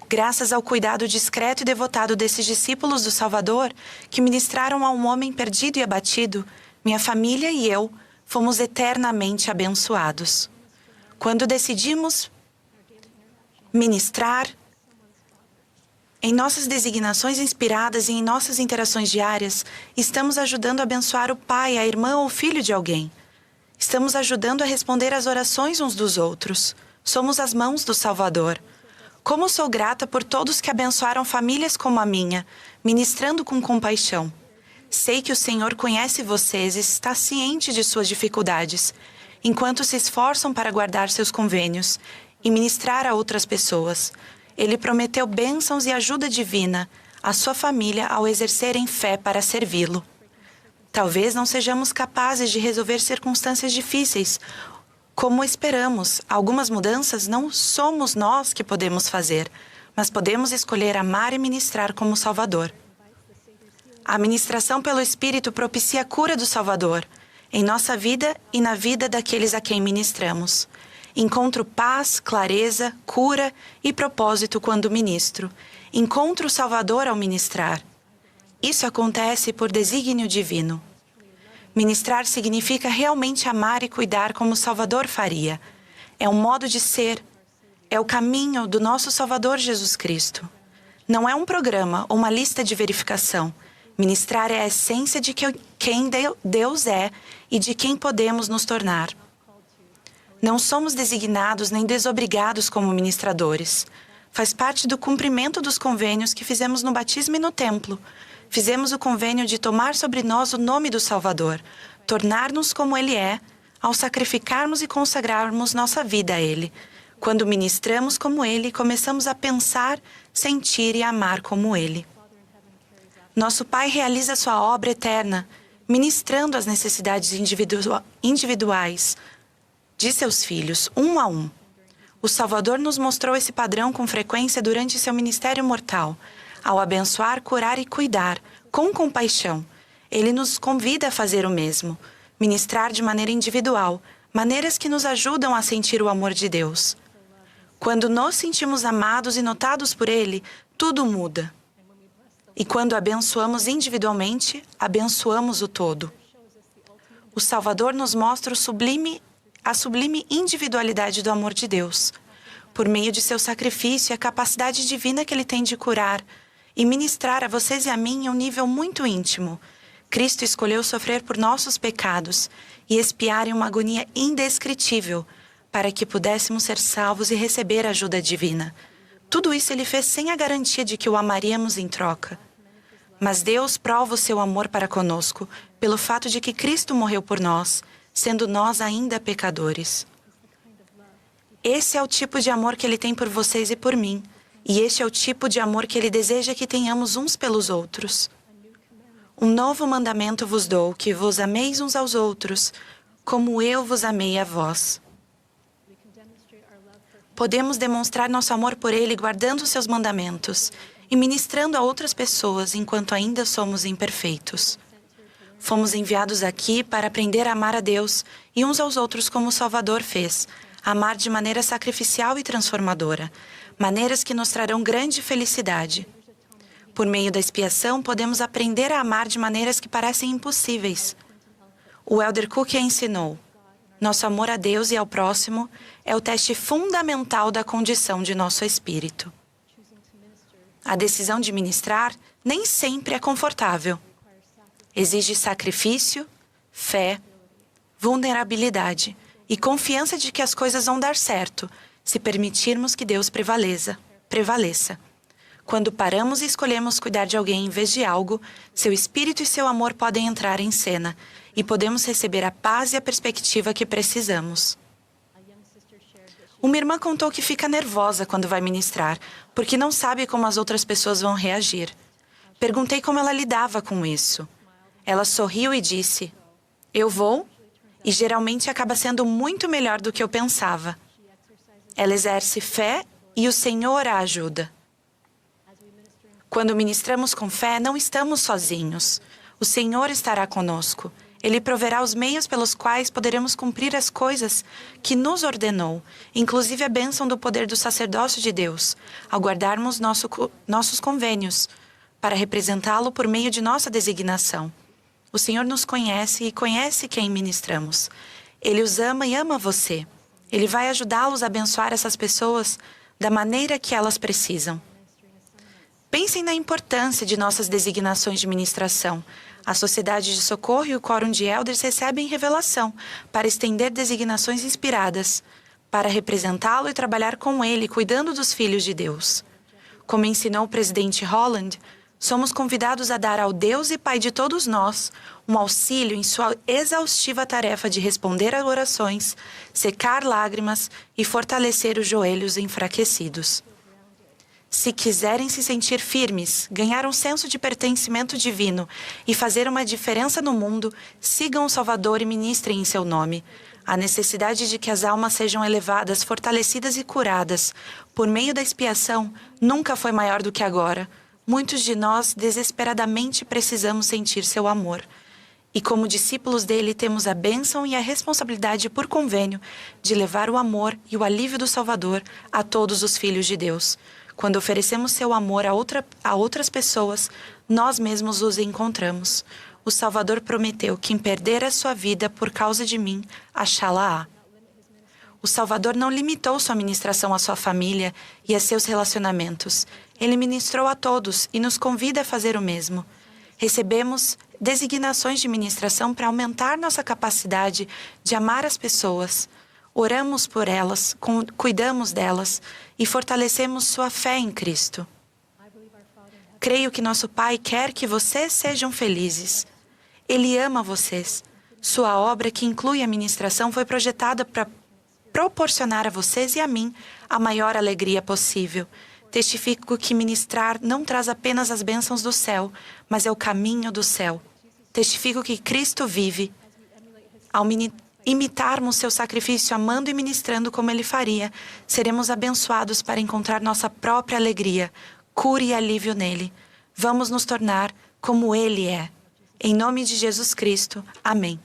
Graças ao cuidado discreto e devotado desses discípulos do Salvador, que ministraram a um homem perdido e abatido, minha família e eu fomos eternamente abençoados. Quando decidimos ministrar, em nossas designações inspiradas e em nossas interações diárias, estamos ajudando a abençoar o pai, a irmã ou o filho de alguém. Estamos ajudando a responder às orações uns dos outros. Somos as mãos do Salvador. Como sou grata por todos que abençoaram famílias como a minha, ministrando com compaixão. Sei que o Senhor conhece vocês e está ciente de suas dificuldades, enquanto se esforçam para guardar seus convênios e ministrar a outras pessoas. Ele prometeu bênçãos e ajuda divina à sua família ao exercerem fé para servi-lo. Talvez não sejamos capazes de resolver circunstâncias difíceis, como esperamos. Algumas mudanças não somos nós que podemos fazer, mas podemos escolher amar e ministrar como Salvador. A ministração pelo Espírito propicia a cura do Salvador, em nossa vida e na vida daqueles a quem ministramos. Encontro paz, clareza, cura e propósito quando ministro. Encontro o Salvador ao ministrar. Isso acontece por desígnio divino. Ministrar significa realmente amar e cuidar como o Salvador faria. É um modo de ser. É o caminho do nosso Salvador Jesus Cristo. Não é um programa ou uma lista de verificação. Ministrar é a essência de quem Deus é e de quem podemos nos tornar. Não somos designados nem desobrigados como ministradores. Faz parte do cumprimento dos convênios que fizemos no batismo e no templo. Fizemos o convênio de tomar sobre nós o nome do Salvador, tornar-nos como Ele é, ao sacrificarmos e consagrarmos nossa vida a Ele. Quando ministramos como Ele, começamos a pensar, sentir e amar como Ele. Nosso Pai realiza sua obra eterna, ministrando as necessidades individuais de seus filhos, um a um. O Salvador nos mostrou esse padrão com frequência durante seu ministério mortal, ao abençoar, curar e cuidar, com compaixão. Ele nos convida a fazer o mesmo, ministrar de maneira individual, maneiras que nos ajudam a sentir o amor de Deus. Quando nos sentimos amados e notados por Ele, tudo muda. E quando abençoamos individualmente, abençoamos o todo. O Salvador nos mostra a sublime individualidade do amor de Deus. Por meio de seu sacrifício e a capacidade divina que Ele tem de curar e ministrar a vocês e a mim em um nível muito íntimo, Cristo escolheu sofrer por nossos pecados e expiar em uma agonia indescritível para que pudéssemos ser salvos e receber a ajuda divina. Tudo isso Ele fez sem a garantia de que o amaríamos em troca. Mas Deus prova o seu amor para conosco pelo fato de que Cristo morreu por nós, sendo nós ainda pecadores. Esse é o tipo de amor que Ele tem por vocês e por mim, e este é o tipo de amor que Ele deseja que tenhamos uns pelos outros. Um novo mandamento vos dou, que vos ameis uns aos outros, como eu vos amei a vós. Podemos demonstrar nosso amor por Ele guardando seus mandamentos e ministrando a outras pessoas enquanto ainda somos imperfeitos. Fomos enviados aqui para aprender a amar a Deus e uns aos outros como o Salvador fez, amar de maneira sacrificial e transformadora, maneiras que nos trarão grande felicidade. Por meio da expiação, podemos aprender a amar de maneiras que parecem impossíveis. O Elder Cook ensinou: nosso amor a Deus e ao próximo é o teste fundamental da condição de nosso espírito. A decisão de ministrar nem sempre é confortável. Exige sacrifício, fé, vulnerabilidade e confiança de que as coisas vão dar certo, se permitirmos que Deus prevaleça. Quando paramos e escolhemos cuidar de alguém em vez de algo, seu espírito e seu amor podem entrar em cena e podemos receber a paz e a perspectiva que precisamos. Uma irmã contou que fica nervosa quando vai ministrar, porque não sabe como as outras pessoas vão reagir. Perguntei como ela lidava com isso. Ela sorriu e disse: eu vou, e geralmente acaba sendo muito melhor do que eu pensava. Ela exerce fé e o Senhor a ajuda. Quando ministramos com fé, não estamos sozinhos. O Senhor estará conosco. Ele proverá os meios pelos quais poderemos cumprir as coisas que nos ordenou, inclusive a bênção do poder do sacerdócio de Deus, ao guardarmos nossos convênios, para representá-lo por meio de nossa designação. O Senhor nos conhece e conhece quem ministramos. Ele os ama e ama você. Ele vai ajudá-los a abençoar essas pessoas da maneira que elas precisam. Pensem na importância de nossas designações de ministração. A Sociedade de Socorro e o Quórum de Elders recebem revelação para estender designações inspiradas, para representá-lo e trabalhar com ele, cuidando dos filhos de Deus. Como ensinou o presidente Holland, somos convidados a dar ao Deus e Pai de todos nós um auxílio em sua exaustiva tarefa de responder a orações, secar lágrimas e fortalecer os joelhos enfraquecidos. Se quiserem se sentir firmes, ganhar um senso de pertencimento divino e fazer uma diferença no mundo, sigam o Salvador e ministrem em seu nome. A necessidade de que as almas sejam elevadas, fortalecidas e curadas por meio da expiação nunca foi maior do que agora. Muitos de nós desesperadamente precisamos sentir seu amor. E como discípulos dele, temos a bênção e a responsabilidade por convênio de levar o amor e o alívio do Salvador a todos os filhos de Deus. Quando oferecemos seu amor a outras pessoas, nós mesmos os encontramos. O Salvador prometeu que quem perder a sua vida por causa de mim, achá-la-á. O Salvador não limitou sua ministração à sua família e a seus relacionamentos. Ele ministrou a todos e nos convida a fazer o mesmo. Recebemos designações de ministração para aumentar nossa capacidade de amar as pessoas. Oramos por elas, cuidamos delas e fortalecemos sua fé em Cristo. Creio que nosso Pai quer que vocês sejam felizes. Ele ama vocês. Sua obra, que inclui a ministração, foi projetada para proporcionar a vocês e a mim a maior alegria possível. Testifico que ministrar não traz apenas as bênçãos do céu, mas é o caminho do céu. Testifico que Cristo vive. Ao imitarmos seu sacrifício, amando e ministrando como ele faria, seremos abençoados para encontrar nossa própria alegria, cura e alívio nele. Vamos nos tornar como ele é. Em nome de Jesus Cristo. Amém.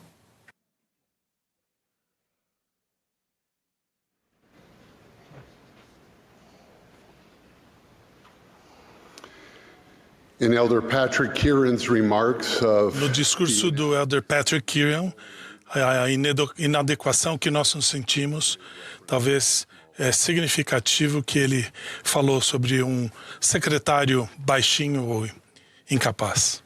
In Elder Patrick Kieran's remarks of No discurso do Elder Patrick Kieran, a inadequação que nós nos sentimos, talvez é significativo que ele falou sobre um secretário baixinho ou incapaz.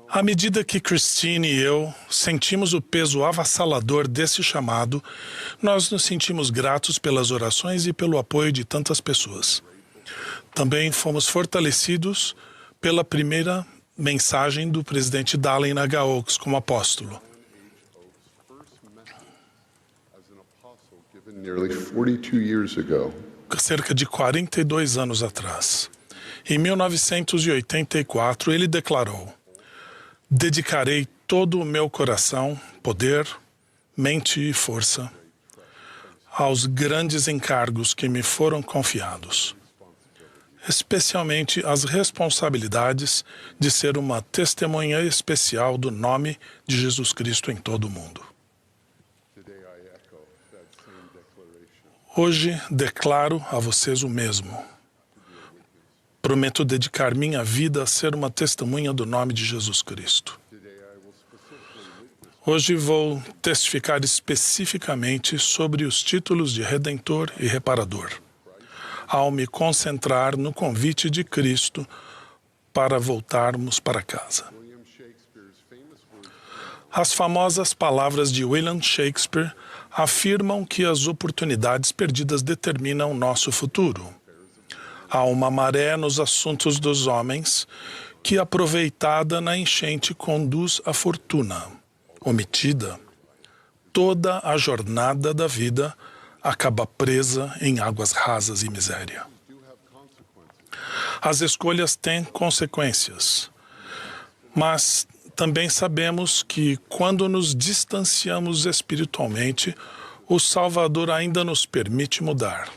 À medida que Christine e eu sentimos o peso avassalador desse chamado, nós nos sentimos gratos pelas orações e pelo apoio de tantas pessoas. Também fomos fortalecidos pela primeira mensagem do presidente Dallin Naga-Oaks como apóstolo. Cerca de 42 anos atrás. Em 1984, ele declarou: dedicarei todo o meu coração, poder, mente e força aos grandes encargos que me foram confiados, especialmente as responsabilidades de ser uma testemunha especial do nome de Jesus Cristo em todo o mundo. Hoje declaro a vocês o mesmo. Prometo dedicar minha vida a ser uma testemunha do nome de Jesus Cristo. Hoje vou testificar especificamente sobre os títulos de Redentor e Reparador, ao me concentrar no convite de Cristo para voltarmos para casa. As famosas palavras de William Shakespeare afirmam que as oportunidades perdidas determinam nosso futuro. Há uma maré nos assuntos dos homens que, aproveitada na enchente, conduz à fortuna. Omitida, toda a jornada da vida acaba presa em águas rasas e miséria. As escolhas têm consequências, mas também sabemos que quando nos distanciamos espiritualmente, o Salvador ainda nos permite mudar.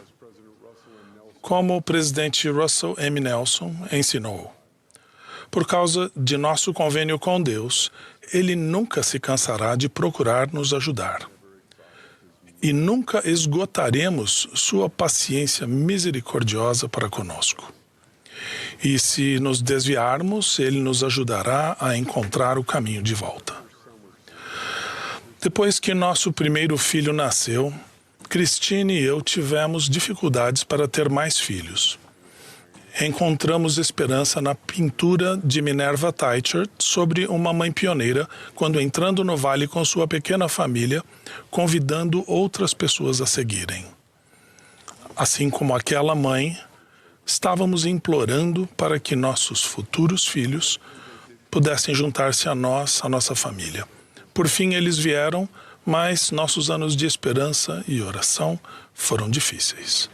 Como o presidente Russell M. Nelson ensinou, por causa de nosso convênio com Deus, Ele nunca se cansará de procurar nos ajudar. E nunca esgotaremos sua paciência misericordiosa para conosco. E se nos desviarmos, Ele nos ajudará a encontrar o caminho de volta. Depois que nosso primeiro filho nasceu, Christine e eu tivemos dificuldades para ter mais filhos. Encontramos esperança na pintura de Minerva Teichert sobre uma mãe pioneira quando entrando no vale com sua pequena família, convidando outras pessoas a seguirem. Assim como aquela mãe, estávamos implorando para que nossos futuros filhos pudessem juntar-se a nós, a nossa família. Por fim, eles vieram, mas nossos anos de esperança e oração foram difíceis.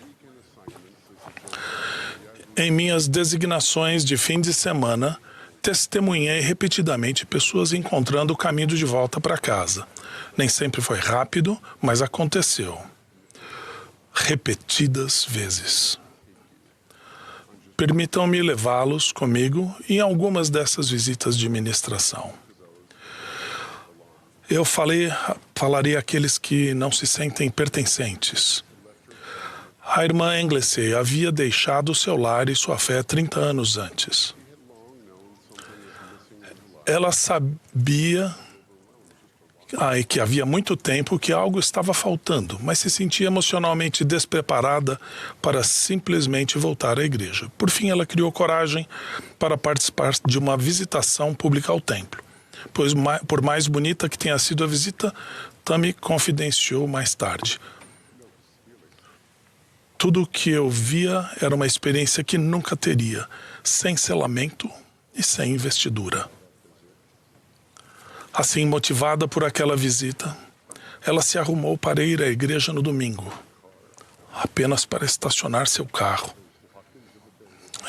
Em minhas designações de fim de semana, testemunhei repetidamente pessoas encontrando o caminho de volta para casa. Nem sempre foi rápido, mas aconteceu. Repetidas vezes. Permitam-me levá-los comigo em algumas dessas visitas de ministração. Eu falarei àqueles que não se sentem pertencentes. A irmã Anglesey havia deixado seu lar e sua fé 30 anos antes. Ela sabia que havia muito tempo que algo estava faltando, mas se sentia emocionalmente despreparada para simplesmente voltar à igreja. Por fim, ela criou coragem para participar de uma visitação pública ao templo, pois, por mais bonita que tenha sido a visita, Tammy confidenciou mais tarde: tudo o que eu via era uma experiência que nunca teria, sem selamento e sem investidura. Assim, motivada por aquela visita, ela se arrumou para ir à igreja no domingo, apenas para estacionar seu carro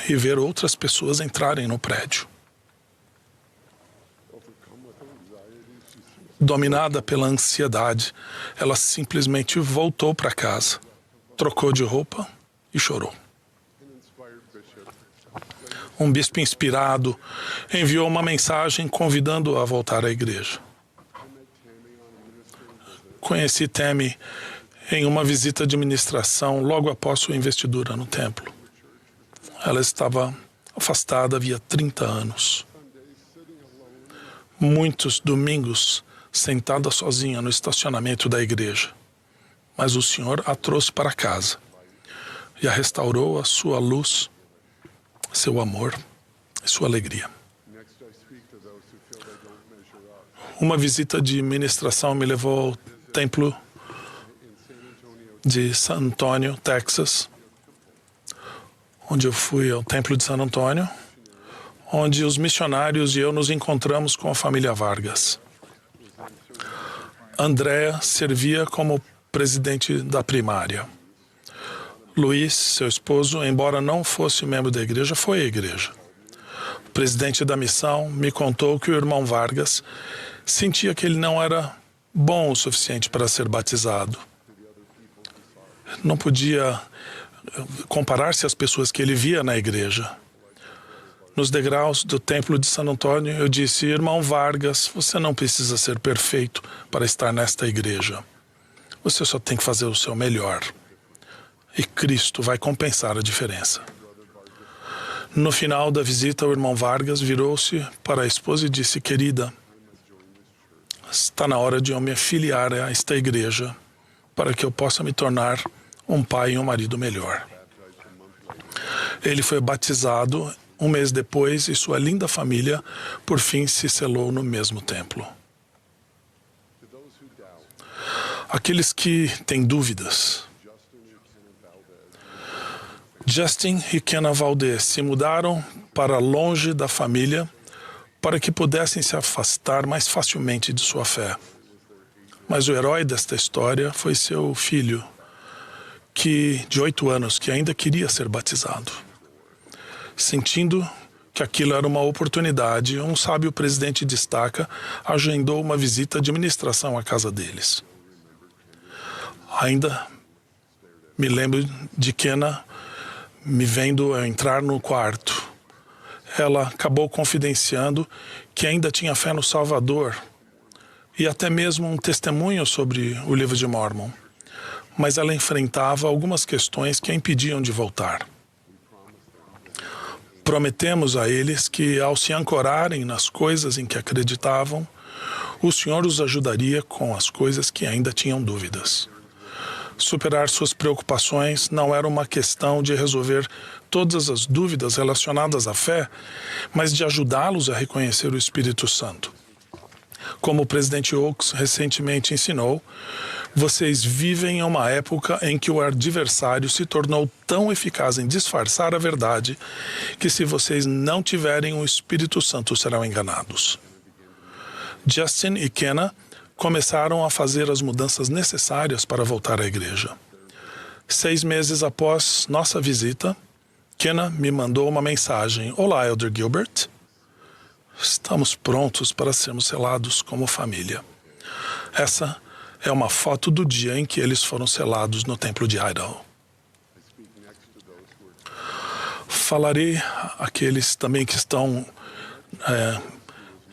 e ver outras pessoas entrarem no prédio. Dominada pela ansiedade, ela simplesmente voltou para casa, trocou de roupa e chorou. um bispo inspirado, enviou uma mensagem convidando-o a voltar à igreja. Conheci Tammy em uma visita de ministração logo após sua investidura no templo. Ela estava afastada havia 30 anos. Muitos domingos sentada sozinha no estacionamento da igreja. Mas o Senhor a trouxe para casa e a restaurou a sua luz, seu amor e sua alegria. Uma visita de ministração me levou ao templo de San Antonio, Texas, onde eu fui ao templo de San Antonio, onde os missionários e eu nos encontramos com a família Vargas. Andréa servia como presidente da primária. Luiz, seu esposo, embora não fosse membro da igreja, foi à igreja. O presidente da missão me contou que o irmão Vargas sentia que ele não era bom o suficiente para ser batizado. Não podia comparar-se às pessoas que ele via na igreja. Nos degraus do templo de San Antônio, eu disse: irmão Vargas, você não precisa ser perfeito para estar nesta igreja. Você só tem que fazer o seu melhor. E Cristo vai compensar a diferença. No final da visita, o irmão Vargas virou-se para a esposa e disse: querida, está na hora de eu me afiliar a esta igreja para que eu possa me tornar um pai e um marido melhor. Ele foi batizado um mês depois e sua linda família, por fim, se selou no mesmo templo. Aqueles que têm dúvidas. Justin e Kenna Valdez se mudaram para longe da família para que pudessem se afastar mais facilmente de sua fé. Mas o herói desta história foi seu filho, de 8 anos, que ainda queria ser batizado. Sentindo que aquilo era uma oportunidade, um sábio presidente de estaca agendou uma visita de ministração à casa deles. Ainda me lembro de Kenna me vendo entrar no quarto. Ela acabou confidenciando que ainda tinha fé no Salvador e até mesmo um testemunho sobre o livro de Mórmon. Mas ela enfrentava algumas questões que a impediam de voltar. Prometemos a eles que, ao se ancorarem nas coisas em que acreditavam, o Senhor os ajudaria com as coisas que ainda tinham dúvidas. Superar suas preocupações não era uma questão de resolver todas as dúvidas relacionadas à fé, mas de ajudá-los a reconhecer o Espírito Santo. Como o presidente Oaks recentemente ensinou, vocês vivem em uma época em que o adversário se tornou tão eficaz em disfarçar a verdade que, se vocês não tiverem o Espírito Santo, serão enganados. Justin e Kenna começaram a fazer as mudanças necessárias para voltar à igreja. 6 meses após nossa visita, Kenna me mandou uma mensagem: olá, Elder Gilbert. Estamos prontos para sermos selados como família. Essa é uma foto do dia em que eles foram selados no templo de Idaho. Falarei àqueles também que estão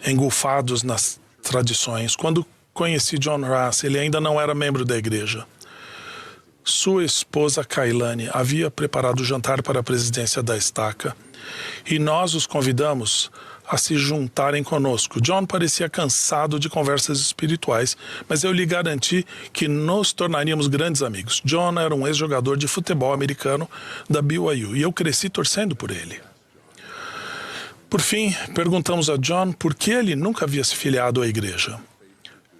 engolfados nas tradições. Quando conheci John Rass, ele ainda não era membro da igreja. Sua esposa Kailane havia preparado o jantar para a presidência da estaca e nós os convidamos a se juntarem conosco. John parecia cansado de conversas espirituais, mas eu lhe garanti que nos tornaríamos grandes amigos. John era um ex-jogador de futebol americano da BYU e eu cresci torcendo por ele. Por fim, perguntamos a John por que ele nunca havia se filiado à igreja.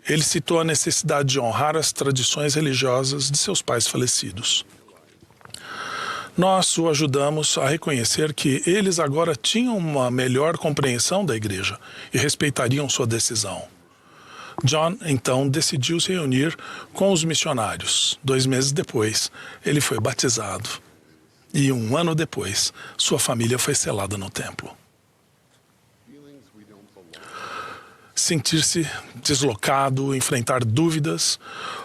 Ele citou a necessidade de honrar as tradições religiosas de seus pais falecidos. Nós o ajudamos a reconhecer que eles agora tinham uma melhor compreensão da igreja e respeitariam sua decisão. John, então, decidiu se reunir com os missionários. 2 meses depois, ele foi batizado. E 1 ano depois, sua família foi selada no templo. sentir-se deslocado, enfrentar dúvidas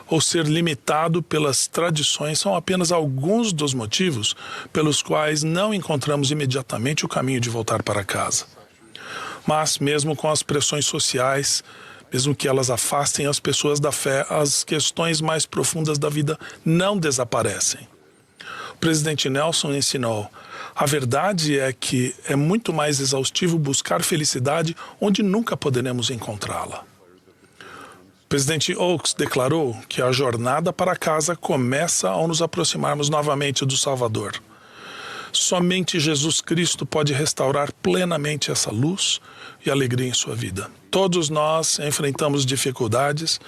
ou ser limitado pelas tradições são apenas alguns dos motivos pelos quais não encontramos imediatamente o caminho de voltar para casa. Mas, mesmo com as pressões sociais, mesmo que elas afastem as pessoas da fé, as questões mais profundas da vida não desaparecem. O presidente Nelson ensinou: a verdade é que é muito mais exaustivo buscar felicidade onde nunca poderemos encontrá-la. O presidente Oaks declarou que a jornada para casa começa ao nos aproximarmos novamente do Salvador. Somente Jesus Cristo pode restaurar plenamente essa luz e alegria em sua vida. Todos nós enfrentamos dificuldades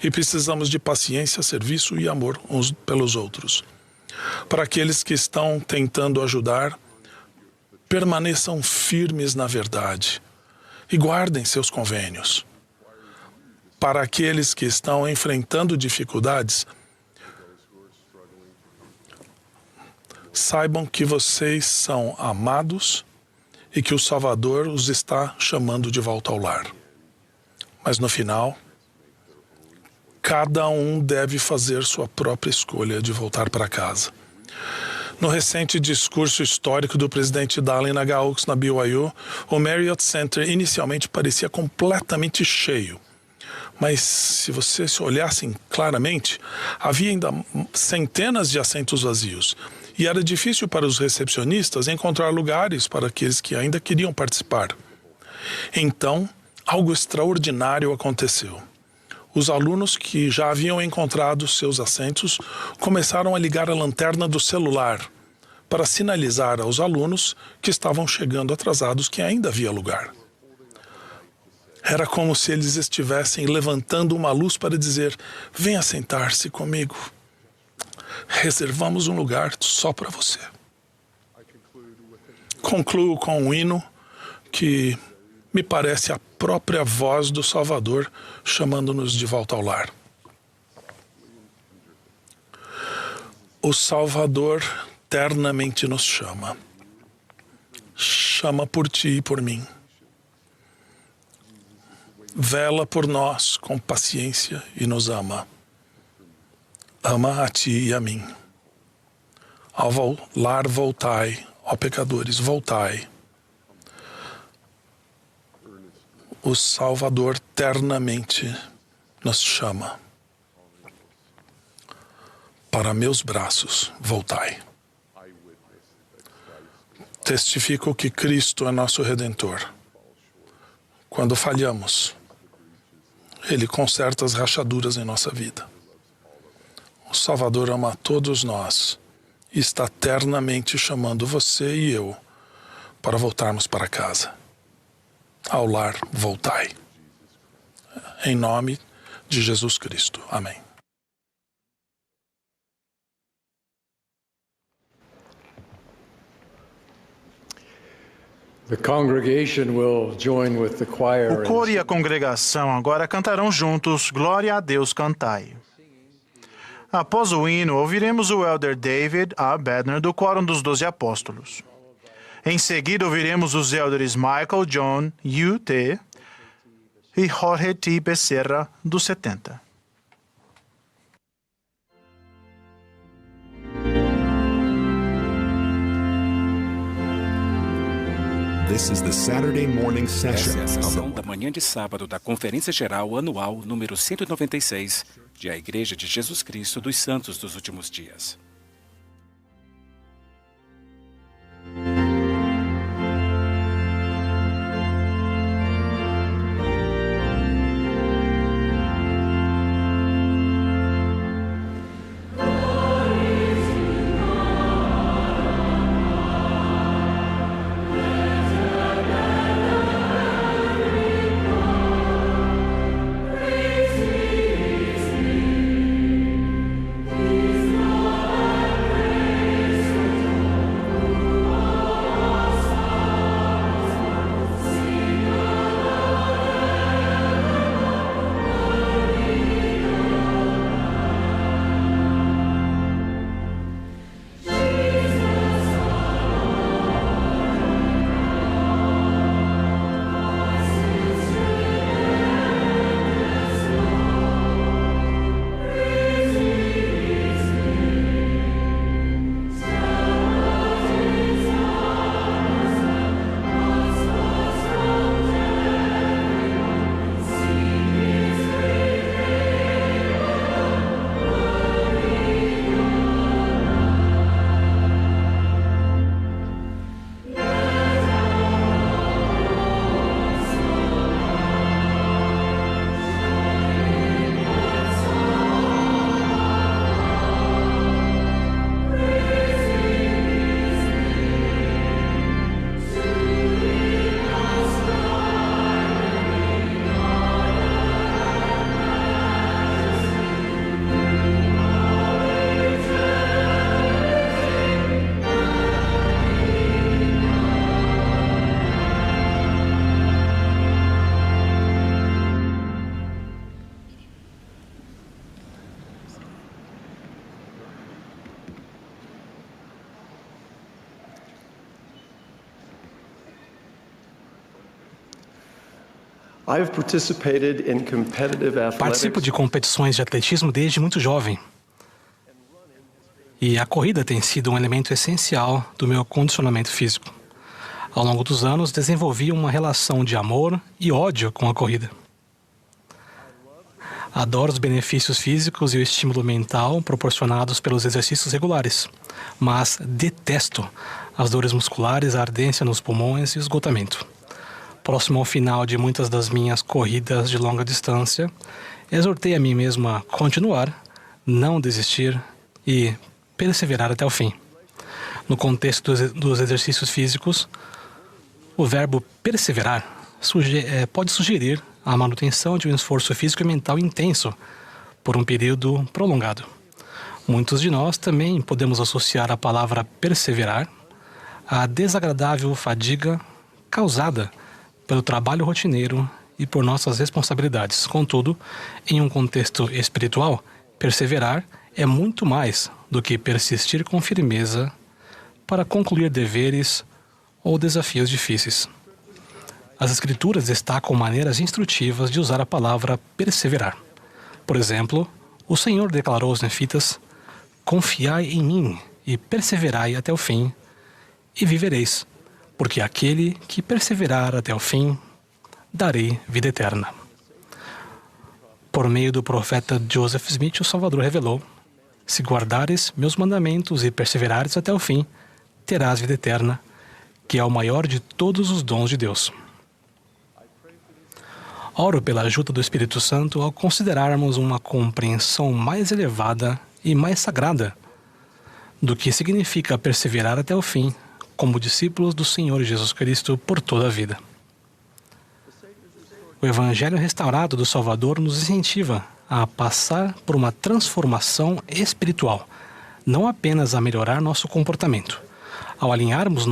e precisamos de paciência, serviço e amor uns pelos outros. Para aqueles que estão tentando ajudar, permaneçam firmes na verdade e guardem seus convênios. Para aqueles que estão enfrentando dificuldades, saibam que vocês são amados e que o Salvador os está chamando de volta ao lar. Mas no final, cada um deve fazer sua própria escolha de voltar para casa. No recente discurso histórico do presidente Dallin H. Oaks na BYU, o Marriott Center inicialmente parecia completamente cheio. Mas se vocês olhassem claramente, havia ainda centenas de assentos vazios. E era difícil para os recepcionistas encontrar lugares para aqueles que ainda queriam participar. Então, algo extraordinário aconteceu. Os alunos que já haviam encontrado seus assentos começaram a ligar a lanterna do celular para sinalizar aos alunos que estavam chegando atrasados que ainda havia lugar. Era como se eles estivessem levantando uma luz para dizer: venha sentar-se comigo. Reservamos um lugar só para você. Concluo com um hino que me parece a própria voz do Salvador chamando-nos de volta ao lar. O Salvador ternamente nos chama. Chama por ti e por mim. Vela por nós com paciência e nos ama. Ama a ti e a mim. Ao lar voltai, ó pecadores, voltai. O Salvador ternamente nos chama. Para meus braços, voltai. Testifico que Cristo é nosso Redentor. Quando falhamos, Ele conserta as rachaduras em nossa vida. O Salvador ama todos nós e está ternamente chamando você e eu para voltarmos para casa. Ao lar, voltai. Em nome de Jesus Cristo. Amém. The congregation will join with the choir. O coro e a congregação agora cantarão juntos Glória a Deus Cantai. Após o hino, ouviremos o elder David A. Bednar do Quórum dos 12 Apóstolos. Em seguida, ouviremos os elders Michael John U.T. e Jorge T. Becerra, do 70. This is the Saturday morning session. Essa é a sessão da manhã de sábado da Conferência Geral Anual número 196 de A Igreja de Jesus Cristo dos Santos dos Últimos Dias. Praise Participo de competições de atletismo desde muito jovem. E a corrida tem sido um elemento essencial do meu condicionamento físico. Ao longo dos anos, desenvolvi uma relação de amor e ódio com a corrida. Adoro os benefícios físicos e o estímulo mental proporcionados pelos exercícios regulares, mas detesto as dores musculares, a ardência nos pulmões e o esgotamento. Próximo ao final de muitas das minhas corridas de longa distância, exortei a mim mesmo a continuar, não desistir e perseverar até o fim. No contexto dos exercícios físicos, o verbo perseverar pode sugerir a manutenção de um esforço físico e mental intenso por um período prolongado. Muitos de nós também podemos associar a palavra perseverar à desagradável fadiga causada pelo trabalho rotineiro e por nossas responsabilidades. Contudo, em um contexto espiritual, perseverar é muito mais do que persistir com firmeza para concluir deveres ou desafios difíceis. As Escrituras destacam maneiras instrutivas de usar a palavra perseverar. Por exemplo, o Senhor declarou aos nefitas: "Confiai em mim e perseverai até o fim, e vivereis, porque aquele que perseverar até o fim, darei vida eterna." Por meio do profeta Joseph Smith, o Salvador revelou: "Se guardares meus mandamentos e perseverares até o fim, terás vida eterna, que é o maior de todos os dons de Deus." Oro pela ajuda do Espírito Santo ao considerarmos uma compreensão mais elevada e mais sagrada do que significa perseverar até o fim como discípulos do Senhor Jesus Cristo por toda a vida. O Evangelho restaurado do Salvador nos incentiva a passar por uma transformação espiritual, não apenas a melhorar nosso comportamento. Ao alinharmos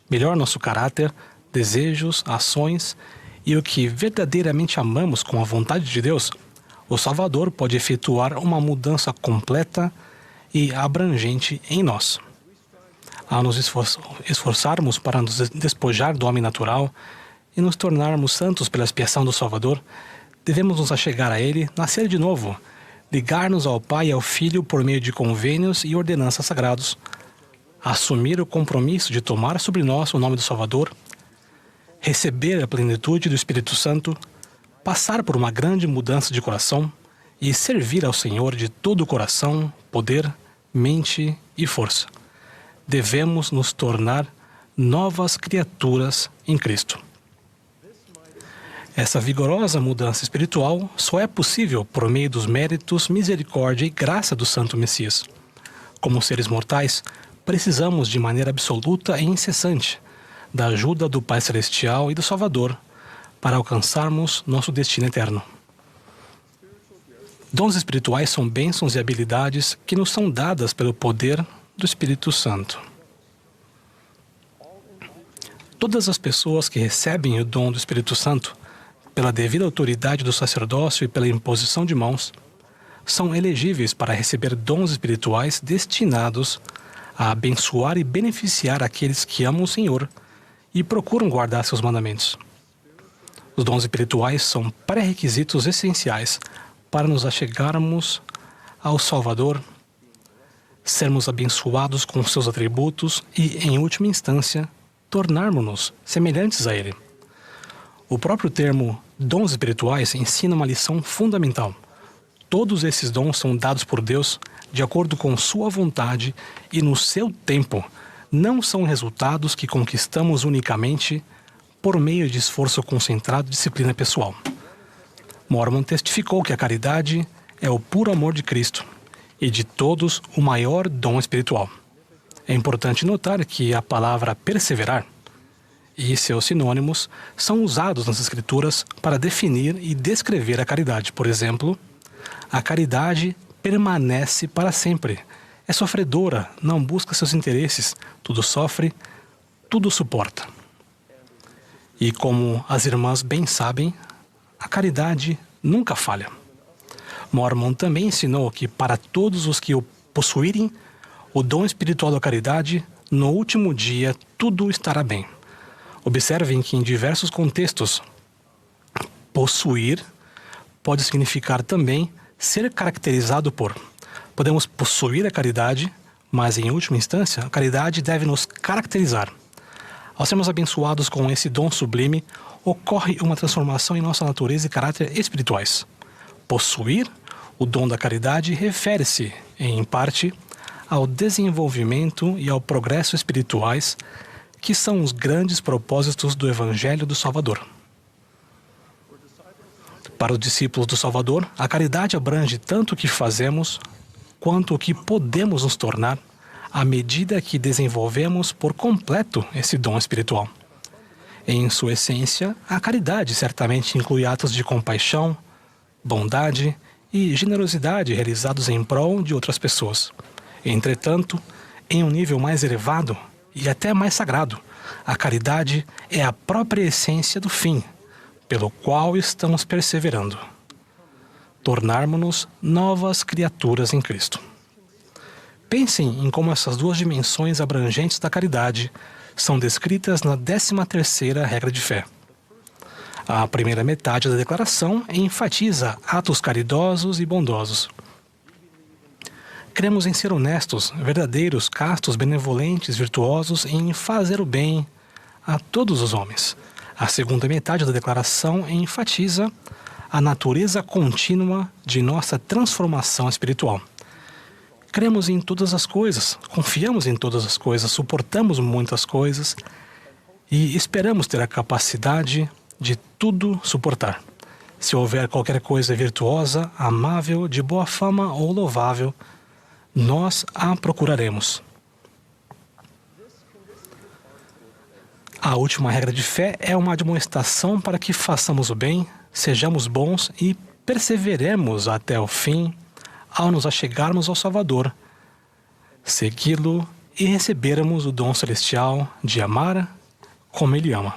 melhor nosso caráter, desejos, ações e o que verdadeiramente amamos com a vontade de Deus, o Salvador pode efetuar uma mudança completa e abrangente em nós. Ao nos esforçarmos para nos despojar do homem natural e nos tornarmos santos pela expiação do Salvador, devemos nos achegar a Ele, nascer de novo, ligar-nos ao Pai e ao Filho por meio de convênios e ordenanças sagrados, assumir o compromisso de tomar sobre nós o nome do Salvador, receber a plenitude do Espírito Santo, passar por uma grande mudança de coração e servir ao Senhor de todo o coração, poder, mente e força. Devemos nos tornar novas criaturas em Cristo. Essa vigorosa mudança espiritual só é possível por meio dos méritos, misericórdia e graça do Santo Messias. Como seres mortais, precisamos de maneira absoluta e incessante da ajuda do Pai Celestial e do Salvador para alcançarmos nosso destino eterno. Dons espirituais são bênçãos e habilidades que nos são dadas pelo poder do Espírito Santo. Todas as pessoas que recebem o dom do Espírito Santo, pela devida autoridade do sacerdócio e pela imposição de mãos, são elegíveis para receber dons espirituais destinados a abençoar e beneficiar aqueles que amam o Senhor e procuram guardar seus mandamentos. Os dons espirituais são pré-requisitos essenciais para nos achegarmos ao Salvador, sermos abençoados com seus atributos e, em última instância, tornarmos-nos semelhantes a Ele. O próprio termo dons espirituais ensina uma lição fundamental. Todos esses dons são dados por Deus de acordo com sua vontade e no seu tempo. Não são resultados que conquistamos unicamente por meio de esforço concentrado e disciplina pessoal. Mormon testificou que a caridade é o puro amor de Cristo e de todos o maior dom espiritual. É importante notar que a palavra perseverar e seus sinônimos são usados nas Escrituras para definir e descrever a caridade. Por exemplo, a caridade permanece para sempre. É sofredora, não busca seus interesses, tudo sofre, tudo suporta. E como as irmãs bem sabem, a caridade nunca falha. Mormon também ensinou que para todos os que o possuírem o dom espiritual da caridade, no último dia tudo estará bem. Observem que em diversos contextos Possuir pode significar também ser caracterizado por. Podemos possuir a caridade, mas em última instância, a caridade deve nos caracterizar. Ao sermos abençoados com esse dom sublime, ocorre uma transformação em nossa natureza e caráter espirituais. Possuir o dom da caridade refere-se, em parte, ao desenvolvimento e ao progresso espirituais, que são os grandes propósitos do Evangelho do Salvador. Para os discípulos do Salvador, a caridade abrange tanto o que fazemos quanto o que podemos nos tornar à medida que desenvolvemos por completo esse dom espiritual. Em sua essência, a caridade certamente inclui atos de compaixão, bondade e generosidade realizados em prol de outras pessoas. Entretanto, em um nível mais elevado e até mais sagrado, a caridade é a própria essência do fim, pelo qual estamos perseverando. Tornarmos-nos novas criaturas em Cristo. Pensem em como essas duas dimensões abrangentes da caridade são descritas na 13ª regra de fé. A primeira metade da declaração enfatiza atos caridosos e bondosos. Cremos em ser honestos, verdadeiros, castos, benevolentes, virtuosos e em fazer o bem a todos os homens. A segunda metade da declaração enfatiza a natureza contínua de nossa transformação espiritual. Cremos em todas as coisas, confiamos em todas as coisas, suportamos muitas coisas e esperamos ter a capacidade de tudo suportar. Se houver qualquer coisa virtuosa, amável, de boa fama ou louvável, nós a procuraremos. A última regra de fé é uma admoestação para que façamos o bem, sejamos bons e perseveremos até o fim ao nos achegarmos ao Salvador, segui-lo e recebermos o dom celestial de amar como Ele ama.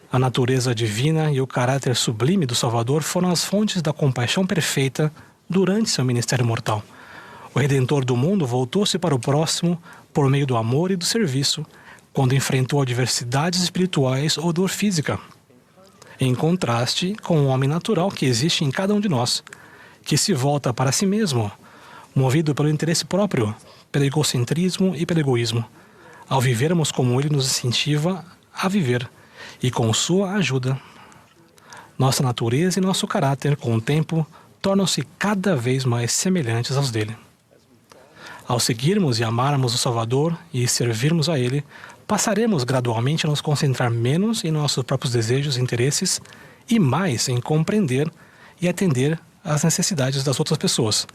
A natureza divina e o caráter sublime do Salvador foram as fontes da compaixão perfeita durante seu ministério mortal. O Redentor do mundo voltou-se para o próximo por meio do amor e do serviço, quando enfrentou adversidades espirituais ou dor física, em contraste com o homem natural que existe em cada um de nós, que se volta para si mesmo, movido pelo interesse próprio, pelo egocentrismo e pelo egoísmo, ao vivermos como Ele nos incentiva a viver, e com sua ajuda. Nossa natureza e nosso caráter, com o tempo, tornam-se cada vez mais semelhantes aos dele. Ao seguirmos e amarmos o Salvador e servirmos a Ele, passaremos gradualmente a nos concentrar menos em nossos próprios desejos e interesses e mais em compreender e atender às necessidades das outras pessoas.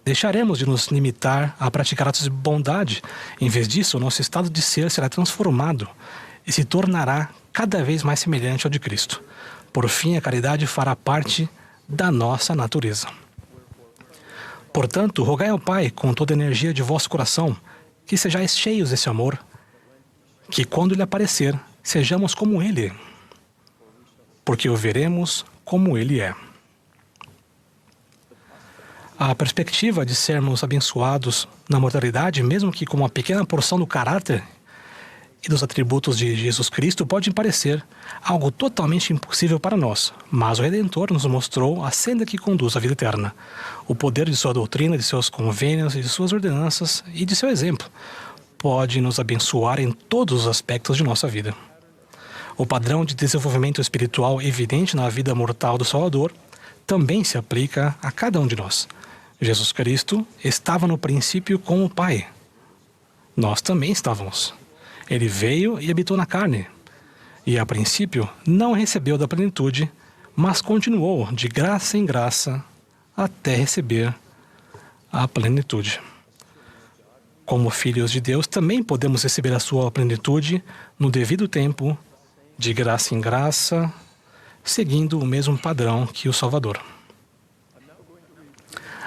Deixaremos de nos limitar a praticar atos de bondade. Em vez disso, nosso estado de ser será transformado e se tornará cada vez mais semelhante ao de Cristo. Por fim, a caridade fará parte da nossa natureza. Portanto, rogai ao Pai com toda a energia de vosso coração, que sejais cheios desse amor, que quando Ele aparecer, sejamos como Ele, porque o veremos como Ele é. A perspectiva de sermos abençoados na mortalidade, mesmo que com uma pequena porção do caráter e dos atributos de Jesus Cristo, pode parecer algo totalmente impossível para nós, mas o Redentor nos mostrou a senda que conduz à vida eterna, o poder de sua doutrina, de seus convênios e de suas ordenanças e de seu exemplo pode nos abençoar em todos os aspectos de nossa vida. O padrão de desenvolvimento espiritual evidente na vida mortal do Salvador também se aplica a cada um de nós. Jesus Cristo estava no princípio com o Pai. Nós também estávamos. Ele veio e habitou na carne. E, a princípio, não recebeu da plenitude, mas continuou de graça em graça até receber a plenitude. Como filhos de Deus, também podemos receber a sua plenitude no devido tempo, de graça em graça, seguindo o mesmo padrão que o Salvador.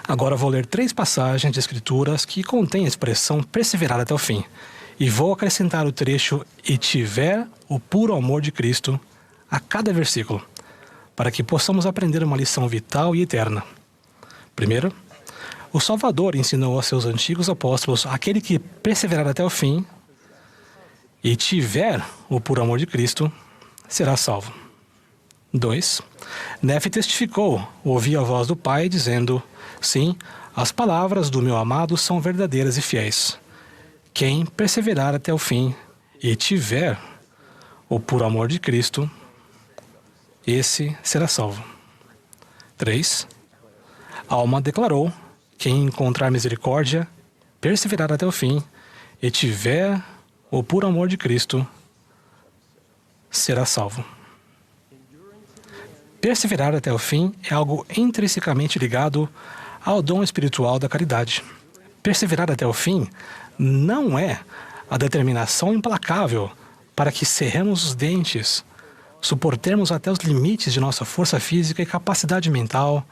Agora vou ler 3 passagens de Escrituras que contêm a expressão perseverar até o fim. E vou acrescentar o trecho "e tiver o puro amor de Cristo" a cada versículo, para que possamos aprender uma lição vital e eterna. Primeiro, o Salvador ensinou aos seus antigos apóstolos: aquele que perseverar até o fim e tiver o puro amor de Cristo será salvo. 2. Nefe testificou, ouvi a voz do Pai dizendo: sim, as palavras do meu amado são verdadeiras e fiéis. Quem perseverar até o fim e tiver o puro amor de Cristo, esse será salvo. 3. Alma declarou: quem encontrar misericórdia, perseverar até o fim e tiver o puro amor de Cristo, será salvo. Perseverar até o fim é algo intrinsecamente ligado ao dom espiritual da caridade. Perseverar até o fim não é a determinação implacável para que cerremos os dentes, suportemos até os limites de nossa força física e capacidade mental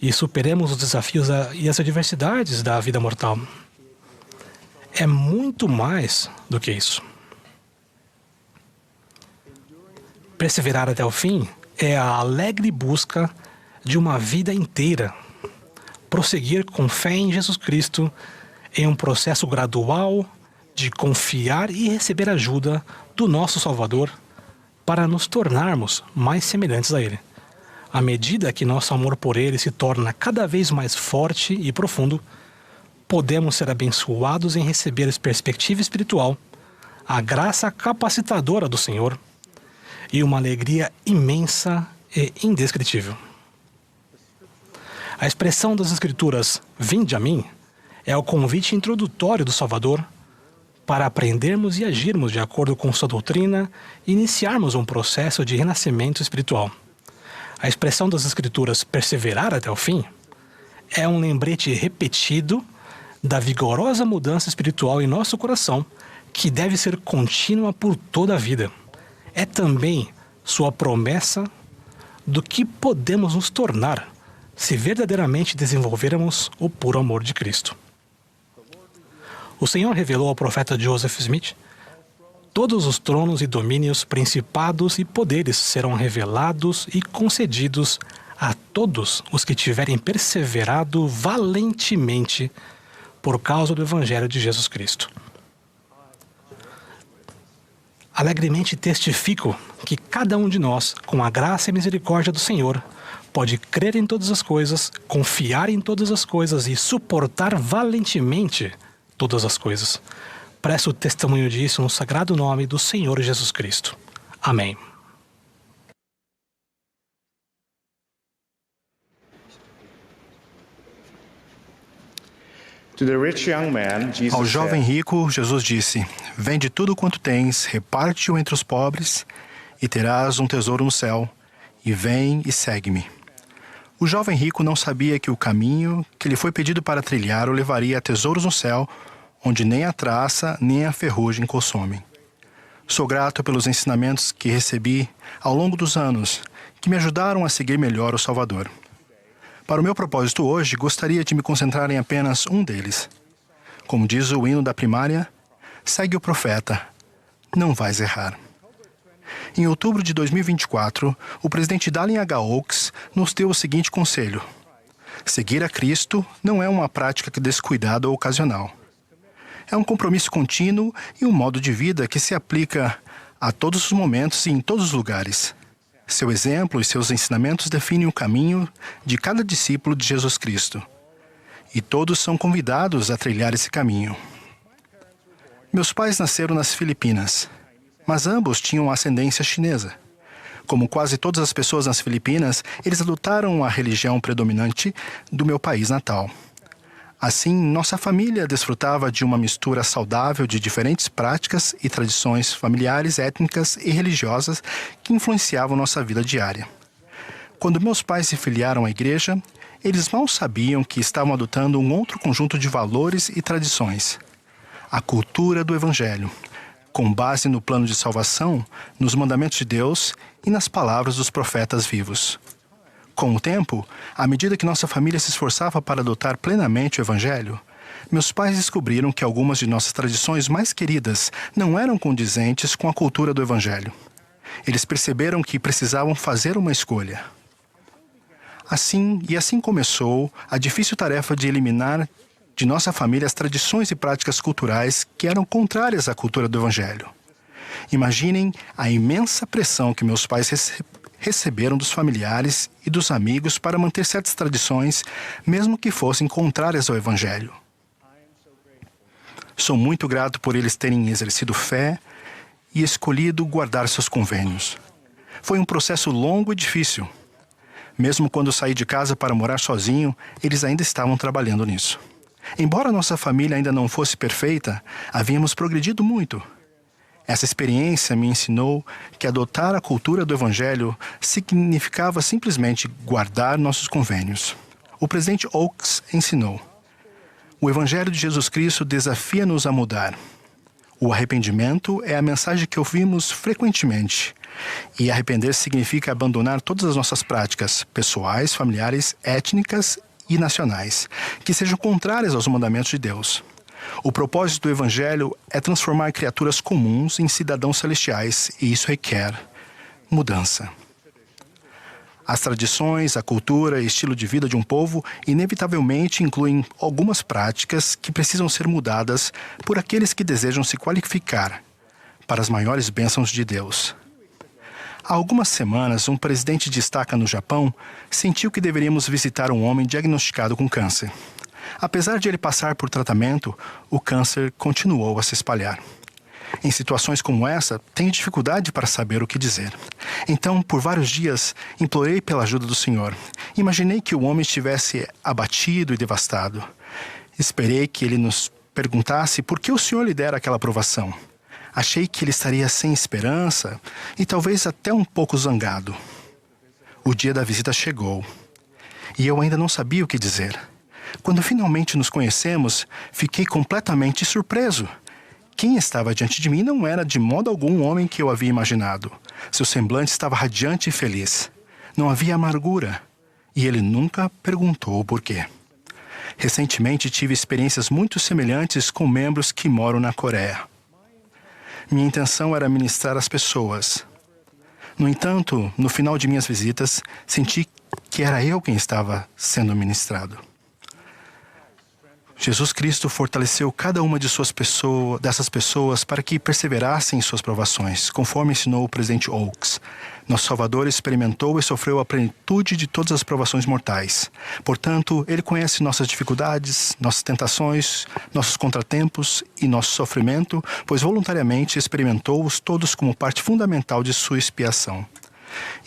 e superemos os desafios e as adversidades da vida mortal. É muito mais do que isso. Perseverar até o fim é a alegre busca de uma vida inteira. Prosseguir com fé em Jesus Cristo em um processo gradual de confiar e receber ajuda do nosso Salvador para nos tornarmos mais semelhantes a Ele. À medida que nosso amor por Ele se torna cada vez mais forte e profundo, podemos ser abençoados em receber a perspectiva espiritual, a graça capacitadora do Senhor e uma alegria imensa e indescritível. A expressão das Escrituras, vinde a mim, é o convite introdutório do Salvador para aprendermos e agirmos de acordo com sua doutrina e iniciarmos um processo de renascimento espiritual. A expressão das Escrituras, perseverar até o fim, é um lembrete repetido da vigorosa mudança espiritual em nosso coração, que deve ser contínua por toda a vida. É também sua promessa do que podemos nos tornar se verdadeiramente desenvolvermos o puro amor de Cristo. O Senhor revelou ao profeta Joseph Smith: todos os tronos e domínios, principados e poderes serão revelados e concedidos a todos os que tiverem perseverado valentemente por causa do Evangelho de Jesus Cristo. Alegremente testifico que cada um de nós, com a graça e misericórdia do Senhor, pode crer em todas as coisas, confiar em todas as coisas e suportar valentemente todas as coisas. Presto testemunho disso no sagrado nome do Senhor Jesus Cristo. Amém. Ao jovem rico, Jesus disse: vende tudo quanto tens, reparte-o entre os pobres, e terás um tesouro no céu, e vem e segue-me. O jovem rico não sabia que o caminho que lhe foi pedido para trilhar o levaria a tesouros no céu, onde nem a traça nem a ferrugem consomem. Sou grato pelos ensinamentos que recebi ao longo dos anos, que me ajudaram a seguir melhor o Salvador. Para o meu propósito hoje, gostaria de me concentrar em apenas um deles. Como diz o hino da primária, segue o profeta, não vais errar. Em outubro de 2024, o presidente Dallin H. Oaks nos deu o seguinte conselho: seguir a Cristo não é uma prática descuidada ou ocasional. É um compromisso contínuo e um modo de vida que se aplica a todos os momentos e em todos os lugares. Seu exemplo e seus ensinamentos definem o caminho de cada discípulo de Jesus Cristo. E todos são convidados a trilhar esse caminho. Meus pais nasceram nas Filipinas, mas ambos tinham ascendência chinesa. Como quase todas as pessoas nas Filipinas, eles adotaram a religião predominante do meu país natal. Assim, nossa família desfrutava de uma mistura saudável de diferentes práticas e tradições familiares, étnicas e religiosas que influenciavam nossa vida diária. Quando meus pais se filiaram à igreja, eles mal sabiam que estavam adotando um outro conjunto de valores e tradições: a cultura do Evangelho, com base no plano de salvação, nos mandamentos de Deus e nas palavras dos profetas vivos. Com o tempo, à medida que nossa família se esforçava para adotar plenamente o Evangelho, meus pais descobriram que algumas de nossas tradições mais queridas não eram condizentes com a cultura do Evangelho. Eles perceberam que precisavam fazer uma escolha. Assim começou a difícil tarefa de eliminar de nossa família as tradições e práticas culturais que eram contrárias à cultura do Evangelho. Imaginem a imensa pressão que meus pais receberam dos familiares e dos amigos para manter certas tradições, mesmo que fossem contrárias ao Evangelho. Sou muito grato por eles terem exercido fé e escolhido guardar seus convênios. Foi um processo longo e difícil. Mesmo quando saí de casa para morar sozinho, eles ainda estavam trabalhando nisso. Embora nossa família ainda não fosse perfeita, havíamos progredido muito. Essa experiência me ensinou que adotar a cultura do Evangelho significava simplesmente guardar nossos convênios. O presidente Oaks ensinou: o Evangelho de Jesus Cristo desafia-nos a mudar. O arrependimento é a mensagem que ouvimos frequentemente. E arrepender-se significa abandonar todas as nossas práticas pessoais, familiares, étnicas e nacionais, que sejam contrárias aos mandamentos de Deus. O propósito do Evangelho é transformar criaturas comuns em cidadãos celestiais, e isso requer mudança. As tradições, a cultura e estilo de vida de um povo inevitavelmente incluem algumas práticas que precisam ser mudadas por aqueles que desejam se qualificar para as maiores bênçãos de Deus. Há algumas semanas, um presidente de estaca no Japão sentiu que deveríamos visitar um homem diagnosticado com câncer. Apesar de ele passar por tratamento, o câncer continuou a se espalhar. Em situações como essa, tenho dificuldade para saber o que dizer. Então, por vários dias, implorei pela ajuda do Senhor. Imaginei que o homem estivesse abatido e devastado. Esperei que ele nos perguntasse por que o Senhor lhe dera aquela provação. Achei que ele estaria sem esperança e talvez até um pouco zangado. O dia da visita chegou e eu ainda não sabia o que dizer. Quando finalmente nos conhecemos, fiquei completamente surpreso. Quem estava diante de mim não era de modo algum o homem que eu havia imaginado. Seu semblante estava radiante e feliz. Não havia amargura. E ele nunca perguntou o porquê. Recentemente tive experiências muito semelhantes com membros que moram na Coreia. Minha intenção era ministrar às pessoas. No entanto, no final de minhas visitas, senti que era eu quem estava sendo ministrado. Jesus Cristo fortaleceu cada uma dessas pessoas para que perseverassem em suas provações, conforme ensinou o presidente Oaks. Nosso Salvador experimentou e sofreu a plenitude de todas as provações mortais. Portanto, Ele conhece nossas dificuldades, nossas tentações, nossos contratempos e nosso sofrimento, pois voluntariamente experimentou-os todos como parte fundamental de sua expiação.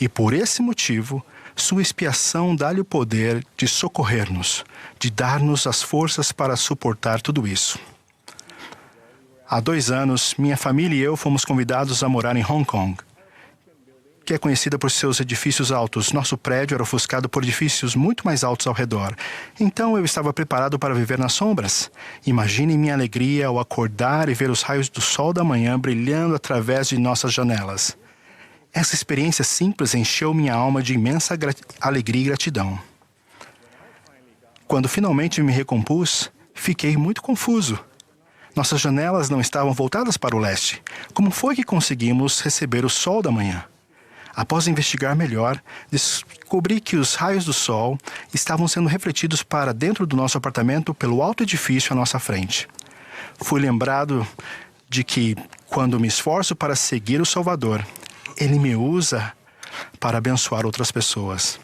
E por esse motivo, sua expiação dá-lhe o poder de socorrer-nos, de dar-nos as forças para suportar tudo isso. Há 2 anos, minha família e eu fomos convidados a morar em Hong Kong, que é conhecida por seus edifícios altos. Nosso prédio era ofuscado por edifícios muito mais altos ao redor. Então eu estava preparado para viver nas sombras. Imagine minha alegria ao acordar e ver os raios do sol da manhã brilhando através de nossas janelas. Essa experiência simples encheu minha alma de imensa alegria e gratidão. Quando finalmente me recompus, fiquei muito confuso. Nossas janelas não estavam voltadas para o leste. Como foi que conseguimos receber o sol da manhã? Após investigar melhor, descobri que os raios do sol estavam sendo refletidos para dentro do nosso apartamento pelo alto edifício à nossa frente. Fui lembrado de que, quando me esforço para seguir o Salvador, Ele me usa para abençoar outras pessoas.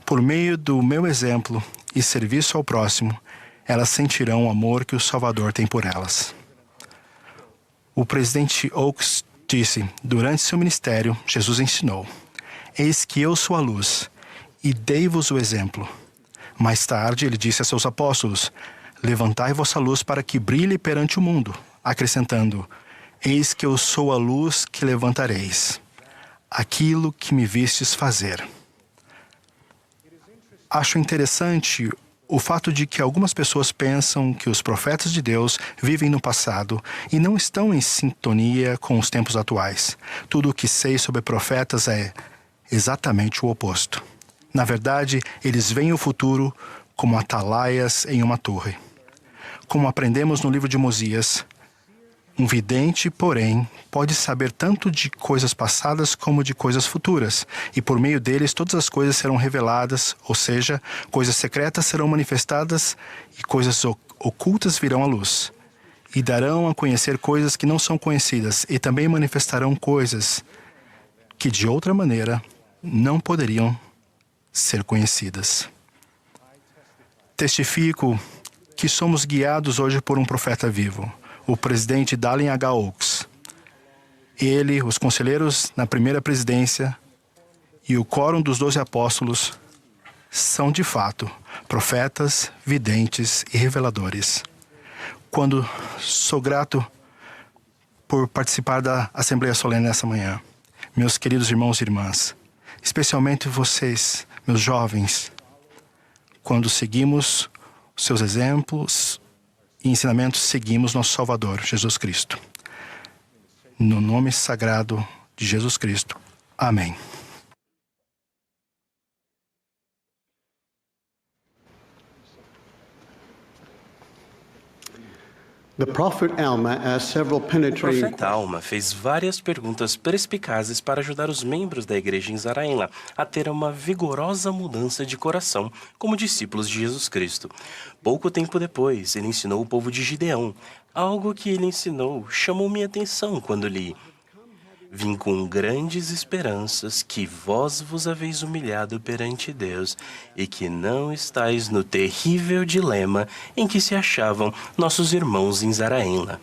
Por meio do meu exemplo e serviço ao próximo, elas sentirão o amor que o Salvador tem por elas. O presidente Oaks disse: durante seu ministério, Jesus ensinou: eis que eu sou a luz, e dei-vos o exemplo. Mais tarde, ele disse a seus apóstolos: levantai vossa luz para que brilhe perante o mundo, acrescentando: eis que eu sou a luz que levantareis, aquilo que me vistes fazer. Acho interessante o fato de que algumas pessoas pensam que os profetas de Deus vivem no passado e não estão em sintonia com os tempos atuais. Tudo o que sei sobre profetas é exatamente o oposto. Na verdade, eles veem o futuro como atalaias em uma torre. Como aprendemos no livro de Mosias, um vidente, porém, pode saber tanto de coisas passadas como de coisas futuras, e por meio deles todas as coisas serão reveladas, ou seja, coisas secretas serão manifestadas e coisas ocultas virão à luz. E darão a conhecer coisas que não são conhecidas, e também manifestarão coisas que de outra maneira não poderiam ser conhecidas. Testifico que somos guiados hoje por um profeta vivo, o presidente Dallin H. Oaks. Ele, os conselheiros na primeira presidência e o quórum dos 12 apóstolos são, de fato, profetas, videntes e reveladores. Quando sou grato por participar da Assembleia Solene nessa manhã, meus queridos irmãos e irmãs, especialmente vocês, meus jovens, quando seguimos seus exemplos e ensinamentos, seguimos nosso Salvador, Jesus Cristo. No nome sagrado de Jesus Cristo. Amém. O profeta Alma fez várias perguntas perspicazes para ajudar os membros da igreja em Zaraenla a ter uma vigorosa mudança de coração como discípulos de Jesus Cristo. Pouco tempo depois, ele ensinou o povo de Gideão. Algo que ele ensinou chamou minha atenção quando li. Vim com grandes esperanças que vós vos haveis humilhado perante Deus e que não estáis no terrível dilema em que se achavam nossos irmãos em Zaraenla.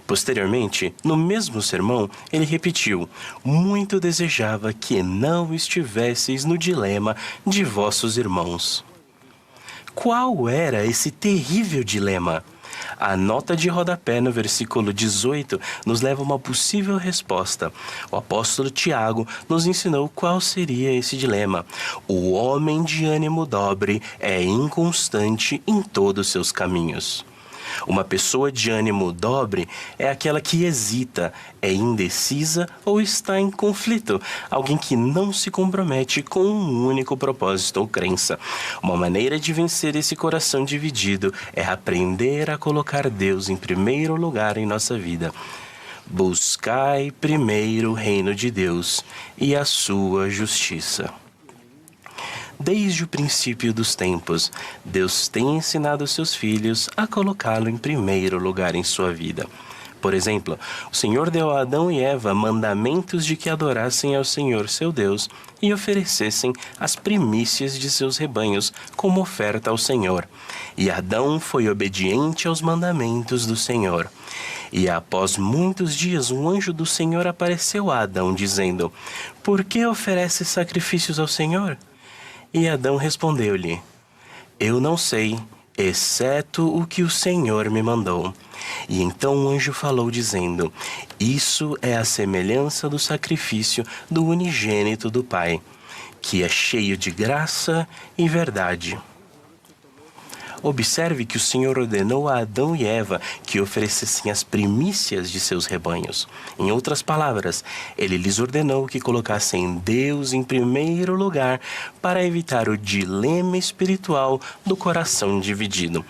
Posteriormente, no mesmo sermão, ele repetiu: muito desejava que não estivesseis no dilema de vossos irmãos. Qual era esse terrível dilema? A nota de rodapé no versículo 18 nos leva a uma possível resposta. O apóstolo Tiago nos ensinou qual seria esse dilema. O homem de ânimo dobre é inconstante em todos os seus caminhos. Uma pessoa de ânimo dobre é aquela que hesita, é indecisa ou está em conflito. Alguém que não se compromete com um único propósito ou crença. Uma maneira de vencer esse coração dividido é aprender a colocar Deus em primeiro lugar em nossa vida. Buscai primeiro o reino de Deus e a sua justiça. Desde o princípio dos tempos, Deus tem ensinado seus filhos a colocá-lo em primeiro lugar em sua vida. Por exemplo, o Senhor deu a Adão e Eva mandamentos de que adorassem ao Senhor seu Deus e oferecessem as primícias de seus rebanhos como oferta ao Senhor. E Adão foi obediente aos mandamentos do Senhor. E após muitos dias, um anjo do Senhor apareceu a Adão, dizendo: por que ofereces sacrifícios ao Senhor? E Adão respondeu-lhe: eu não sei, exceto o que o Senhor me mandou. E então o anjo falou, dizendo: isso é a semelhança do sacrifício do unigênito do Pai, que é cheio de graça e verdade. Observe que o Senhor ordenou a Adão e Eva que oferecessem as primícias de seus rebanhos. Em outras palavras, ele lhes ordenou que colocassem Deus em primeiro lugar para evitar o dilema espiritual do coração dividido.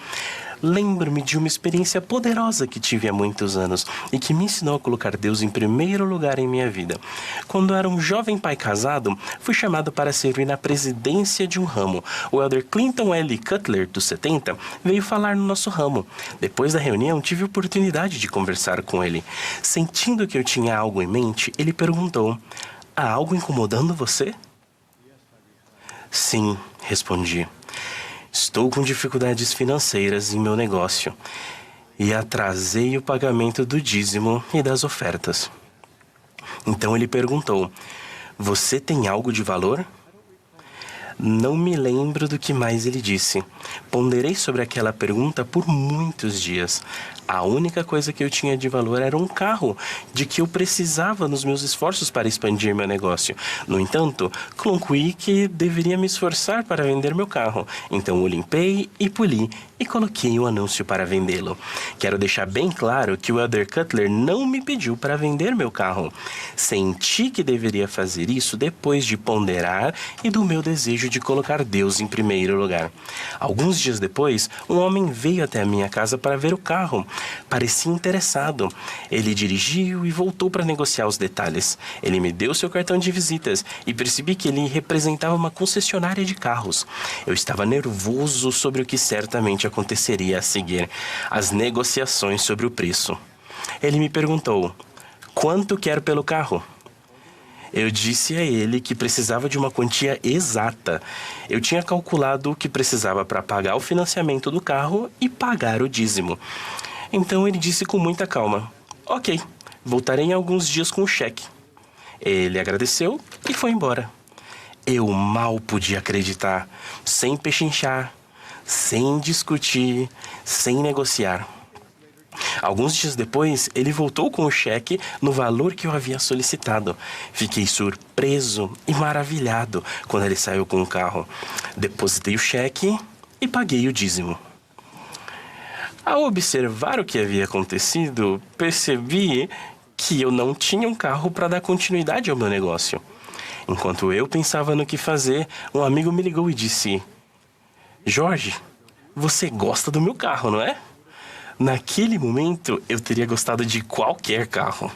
Lembro-me de uma experiência poderosa que tive há muitos anos e que me ensinou a colocar Deus em primeiro lugar em minha vida. Quando era um jovem pai casado, fui chamado para servir na presidência de um ramo. O elder Clinton L. Cutler, dos 70, veio falar no nosso ramo. Depois da reunião, tive a oportunidade de conversar com ele. Sentindo que eu tinha algo em mente, ele perguntou: há algo incomodando você? Sim, respondi. Estou com dificuldades financeiras em meu negócio e atrasei o pagamento do dízimo e das ofertas. Então ele perguntou: você tem algo de valor? Não me lembro do que mais ele disse. Ponderei sobre aquela pergunta por muitos dias. A única coisa que eu tinha de valor era um carro, de que eu precisava nos meus esforços para expandir meu negócio. No entanto, concluí que deveria me esforçar para vender meu carro. Então o limpei e poli e coloquei um anúncio para vendê-lo. Quero deixar bem claro que o elder Cutler não me pediu para vender meu carro. Senti que deveria fazer isso depois de ponderar e do meu desejo de colocar Deus em primeiro lugar. Alguns dias depois, um homem veio até a minha casa para ver o carro. Parecia interessado. Ele dirigiu e voltou para negociar os detalhes. Ele me deu seu cartão de visitas e percebi que ele representava uma concessionária de carros. Eu estava nervoso sobre o que certamente aconteceria a seguir, as negociações sobre o preço. Ele me perguntou: quanto quer pelo carro? Eu disse a ele que precisava de uma quantia exata. Eu tinha calculado o que precisava para pagar o financiamento do carro e pagar o dízimo. Então ele disse com muita calma: ok, voltarei em alguns dias com o cheque. Ele agradeceu e foi embora. Eu mal podia acreditar, sem pechinchar, sem discutir, sem negociar. Alguns dias depois, ele voltou com o cheque no valor que eu havia solicitado. Fiquei surpreso e maravilhado quando ele saiu com o carro. Depositei o cheque e paguei o dízimo. Ao observar o que havia acontecido, percebi que eu não tinha um carro para dar continuidade ao meu negócio. Enquanto eu pensava no que fazer, um amigo me ligou e disse: Jorge, você gosta do meu carro, não é? Naquele momento, eu teria gostado de qualquer carro.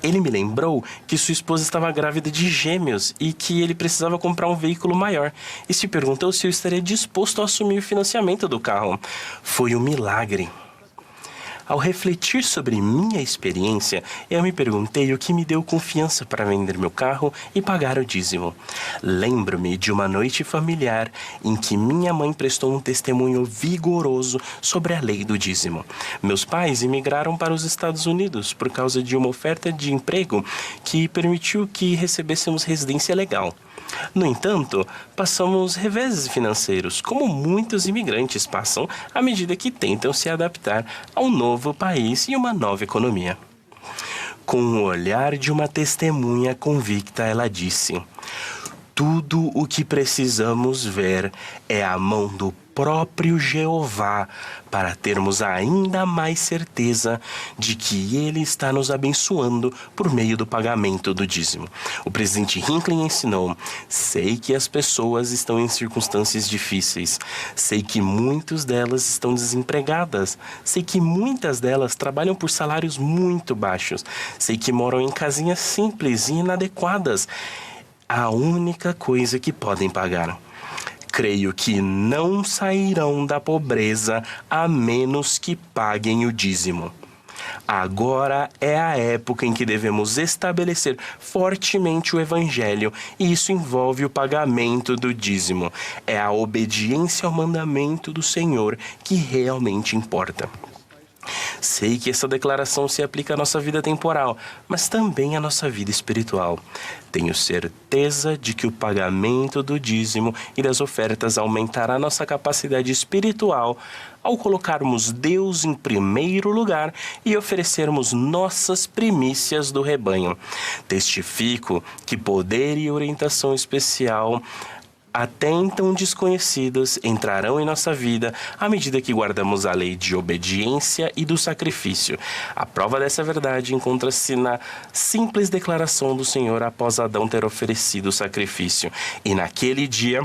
Ele me lembrou que sua esposa estava grávida de gêmeos e que ele precisava comprar um veículo maior. E se perguntou se eu estaria disposto a assumir o financiamento do carro. Foi um milagre. Ao refletir sobre minha experiência, eu me perguntei o que me deu confiança para vender meu carro e pagar o dízimo. Lembro-me de uma noite familiar em que minha mãe prestou um testemunho vigoroso sobre a lei do dízimo. Meus pais imigraram para os Estados Unidos por causa de uma oferta de emprego que permitiu que recebêssemos residência legal. No entanto, passamos reveses financeiros, como muitos imigrantes passam à medida que tentam se adaptar a um novo país e uma nova economia. Com o olhar de uma testemunha convicta, ela disse: tudo o que precisamos ver é a mão do próprio Jeová para termos ainda mais certeza de que Ele está nos abençoando por meio do pagamento do dízimo. O presidente Hinckley ensinou: sei que as pessoas estão em circunstâncias difíceis, sei que muitas delas estão desempregadas, sei que muitas delas trabalham por salários muito baixos, sei que moram em casinhas simples e inadequadas. A única coisa que podem pagar. Creio que não sairão da pobreza a menos que paguem o dízimo. Agora é a época em que devemos estabelecer fortemente o Evangelho, e isso envolve o pagamento do dízimo. É a obediência ao mandamento do Senhor que realmente importa. Sei que essa declaração se aplica à nossa vida temporal, mas também à nossa vida espiritual. Tenho certeza de que o pagamento do dízimo e das ofertas aumentará nossa capacidade espiritual ao colocarmos Deus em primeiro lugar e oferecermos nossas primícias do rebanho. Testifico que poder e orientação especial até então desconhecidas entrarão em nossa vida à medida que guardamos a lei de obediência e do sacrifício. A prova dessa verdade encontra-se na simples declaração do Senhor após Adão ter oferecido o sacrifício. E naquele dia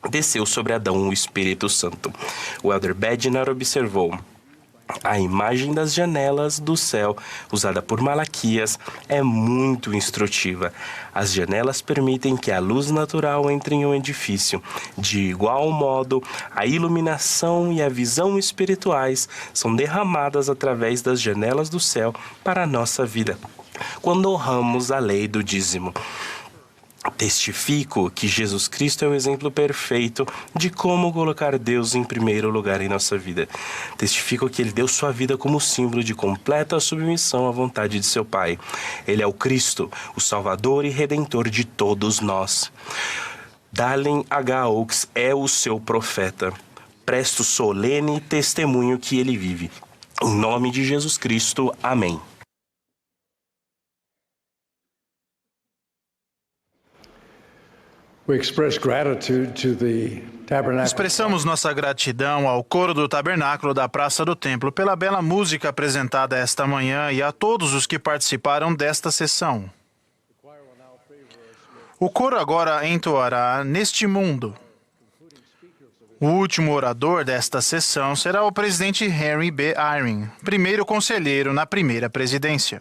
desceu sobre Adão o Espírito Santo. O Elder Bednar observou: a imagem das janelas do céu, usada por Malaquias, é muito instrutiva. As janelas permitem que a luz natural entre em um edifício. De igual modo, a iluminação e a visão espirituais são derramadas através das janelas do céu para a nossa vida, quando honramos a lei do dízimo. Testifico que Jesus Cristo é o exemplo perfeito de como colocar Deus em primeiro lugar em nossa vida. Testifico que Ele deu sua vida como símbolo de completa submissão à vontade de seu Pai. Ele é o Cristo, o Salvador e Redentor de todos nós. Dallin H. Oaks é o seu profeta. Presto solene testemunho que ele vive. Em nome de Jesus Cristo, amém. Expressamos nossa gratidão ao coro do Tabernáculo da Praça do Templo pela bela música apresentada esta manhã e a todos os que participaram desta sessão. O coro agora entoará Neste Mundo. O último orador desta sessão será o presidente Henry B. Eyring, primeiro conselheiro na primeira presidência.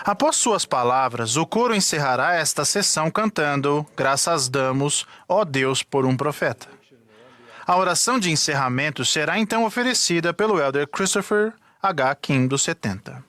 Após suas palavras, o coro encerrará esta sessão cantando Graças damos, ó Deus, por um profeta. A oração de encerramento será então oferecida pelo Elder Christopher H. King, dos 70.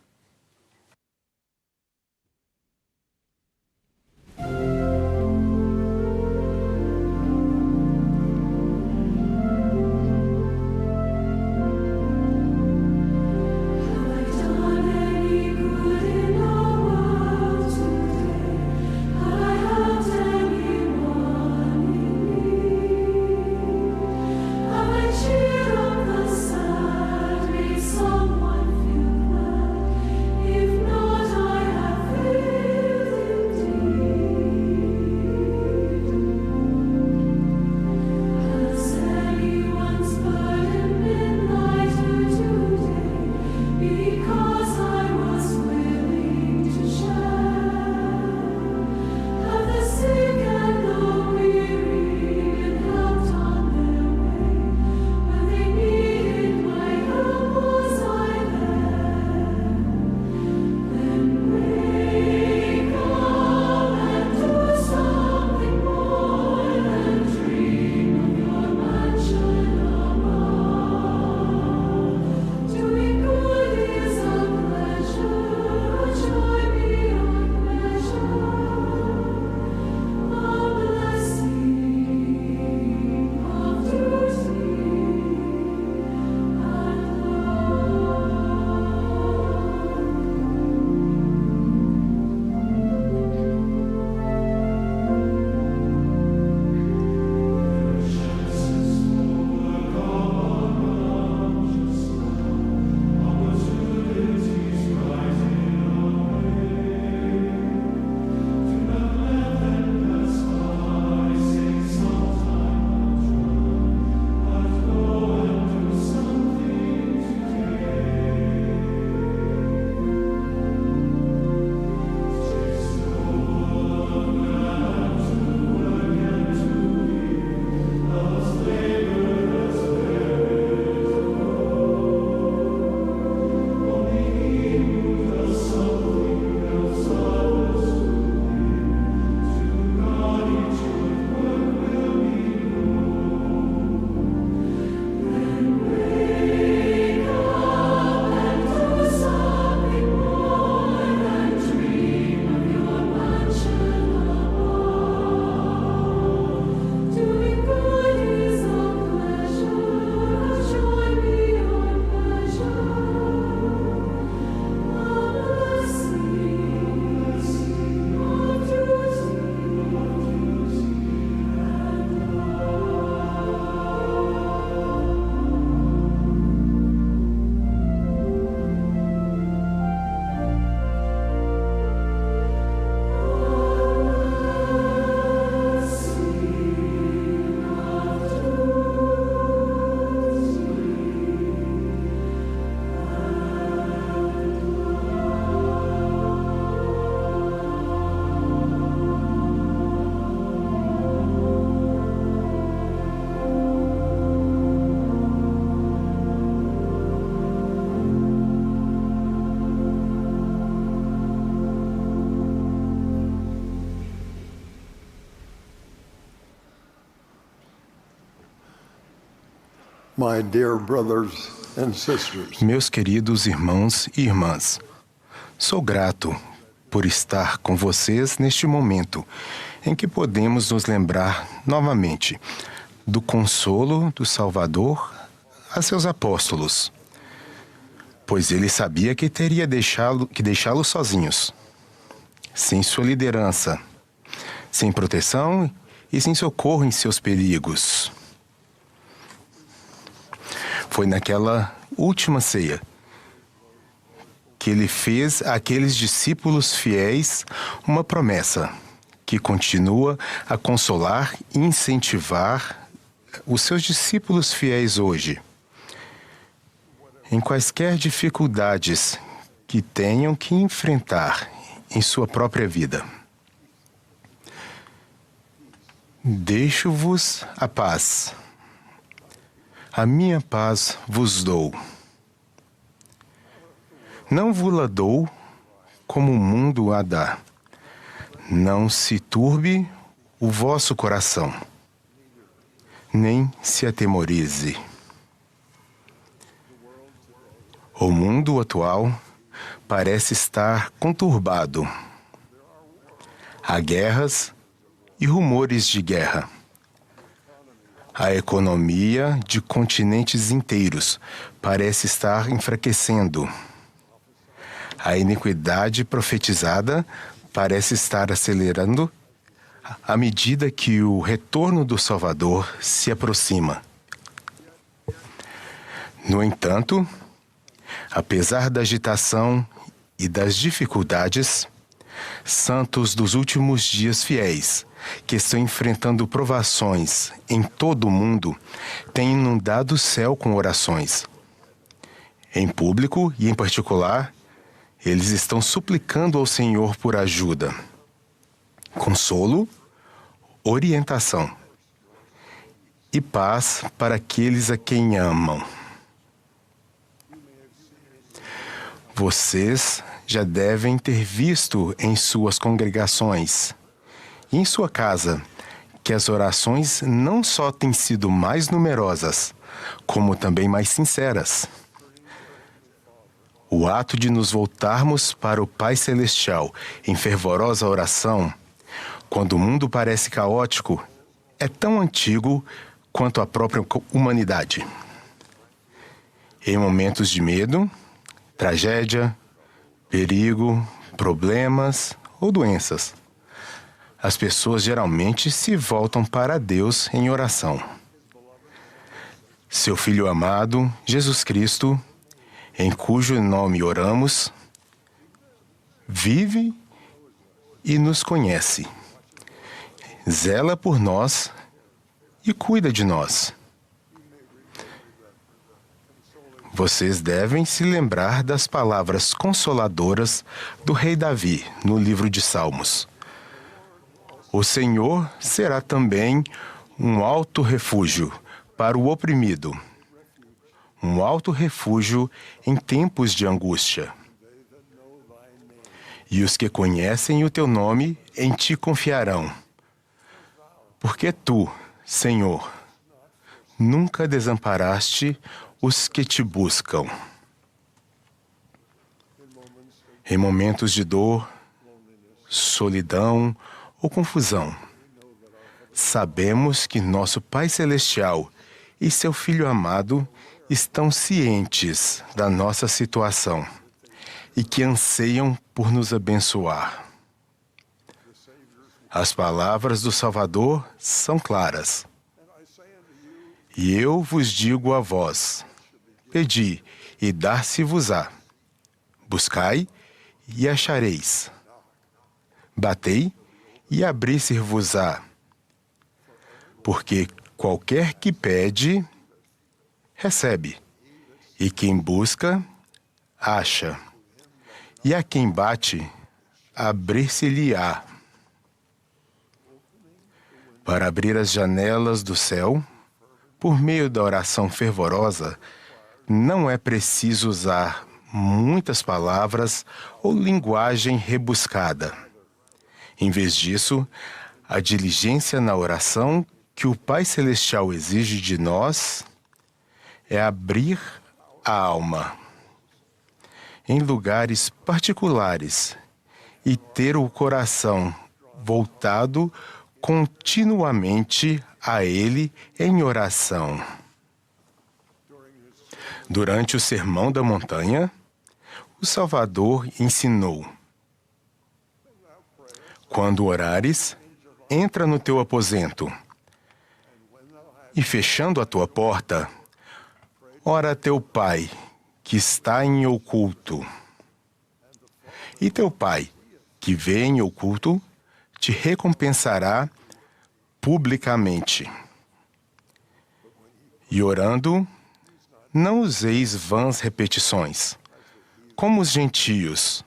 My dear brothers and sisters, Meus queridos irmãos e irmãs, sou grato por estar com vocês neste momento em que podemos nos lembrar novamente do consolo do Salvador a seus apóstolos, pois ele sabia que teria que deixá-los sozinhos, sem sua liderança, sem proteção e sem socorro em seus perigos. Foi naquela última ceia que ele fez àqueles discípulos fiéis uma promessa que continua a consolar e incentivar os seus discípulos fiéis hoje, em quaisquer dificuldades que tenham que enfrentar em sua própria vida. Deixo-vos a paz. A minha paz vos dou. Não vos-la dou como o mundo a dá. Não se turbe o vosso coração, nem se atemorize. O mundo atual parece estar conturbado. Há guerras e rumores de guerra. A economia de continentes inteiros parece estar enfraquecendo. A iniquidade profetizada parece estar acelerando à medida que o retorno do Salvador se aproxima. No entanto, apesar da agitação e das dificuldades, santos dos últimos dias fiéis, que estão enfrentando provações em todo o mundo, têm inundado o céu com orações. Em público e em particular, eles estão suplicando ao Senhor por ajuda, consolo, orientação e paz para aqueles a quem amam. Vocês já devem ter visto em suas congregações e em sua casa que as orações não só têm sido mais numerosas, como também mais sinceras. O ato de nos voltarmos para o Pai Celestial em fervorosa oração, quando o mundo parece caótico, é tão antigo quanto a própria humanidade. Em momentos de medo, tragédia, perigo, problemas ou doenças, as pessoas geralmente se voltam para Deus em oração. Seu Filho amado, Jesus Cristo, em cujo nome oramos, vive e nos conhece, zela por nós e cuida de nós. Vocês devem se lembrar das palavras consoladoras do rei Davi no livro de Salmos. O Senhor será também um alto refúgio para o oprimido, um alto refúgio em tempos de angústia. E os que conhecem o teu nome em ti confiarão, porque tu, Senhor, nunca desamparaste os que te buscam. Em momentos de dor, solidão ou confusão, sabemos que nosso Pai Celestial e seu Filho amado estão cientes da nossa situação e que anseiam por nos abençoar. As palavras do Salvador são claras. E eu vos digo a vós: pedi e dar-se-vos-á. Buscai e achareis. Batei e abrir-se-vos-á. Porque qualquer que pede, recebe. E quem busca, acha. E a quem bate, abrir-se-lhe-á. Para abrir as janelas do céu, por meio da oração fervorosa, não é preciso usar muitas palavras ou linguagem rebuscada. Em vez disso, a diligência na oração que o Pai Celestial exige de nós é abrir a alma em lugares particulares e ter o coração voltado continuamente a Ele em oração. Durante o Sermão da Montanha, o Salvador ensinou: quando orares, entra no teu aposento e, fechando a tua porta, ora a teu Pai, que está em oculto. E teu Pai, que vê em oculto, te recompensará publicamente. E orando, não useis vãs repetições, como os gentios,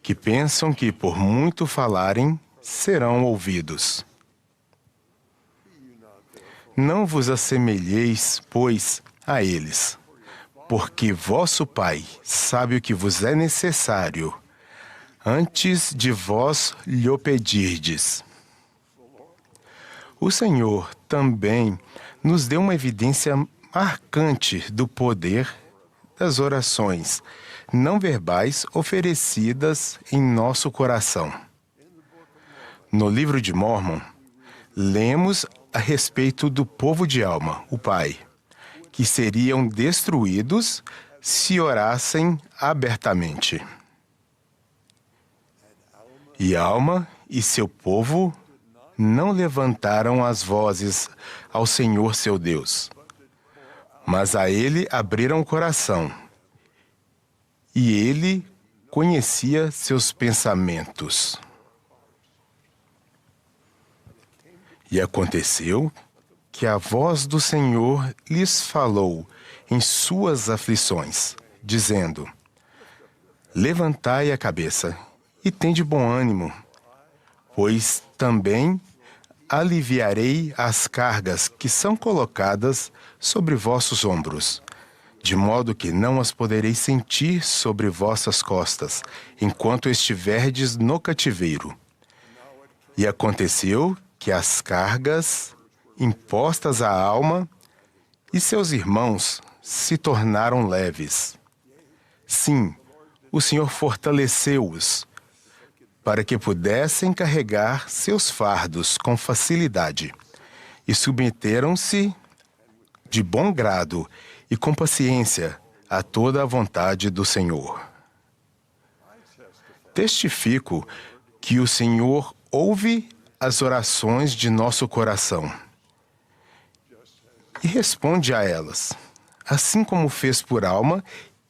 que pensam que por muito falarem serão ouvidos. Não vos assemelheis, pois, a eles, porque vosso Pai sabe o que vos é necessário, antes de vós lhe pedirdes. O Senhor também nos deu uma evidência marcante do poder das orações não verbais oferecidas em nosso coração. No livro de Mórmon, lemos a respeito do povo de Alma, o Pai, que seriam destruídos se orassem abertamente. E Alma e seu povo não levantaram as vozes ao Senhor seu Deus, mas a Ele abriram o coração, e Ele conhecia seus pensamentos. E aconteceu que a voz do Senhor lhes falou em suas aflições, dizendo: levantai a cabeça e tende bom ânimo, pois também aliviarei as cargas que são colocadas sobre vossos ombros, de modo que não as podereis sentir sobre vossas costas, enquanto estiverdes no cativeiro. E aconteceu que as cargas impostas à alma e seus irmãos se tornaram leves. Sim, o Senhor fortaleceu-os, para que pudessem carregar seus fardos com facilidade, e submeteram-se de bom grado e com paciência a toda a vontade do Senhor. Testifico que o Senhor ouve as orações de nosso coração e responde a elas, assim como fez por Alma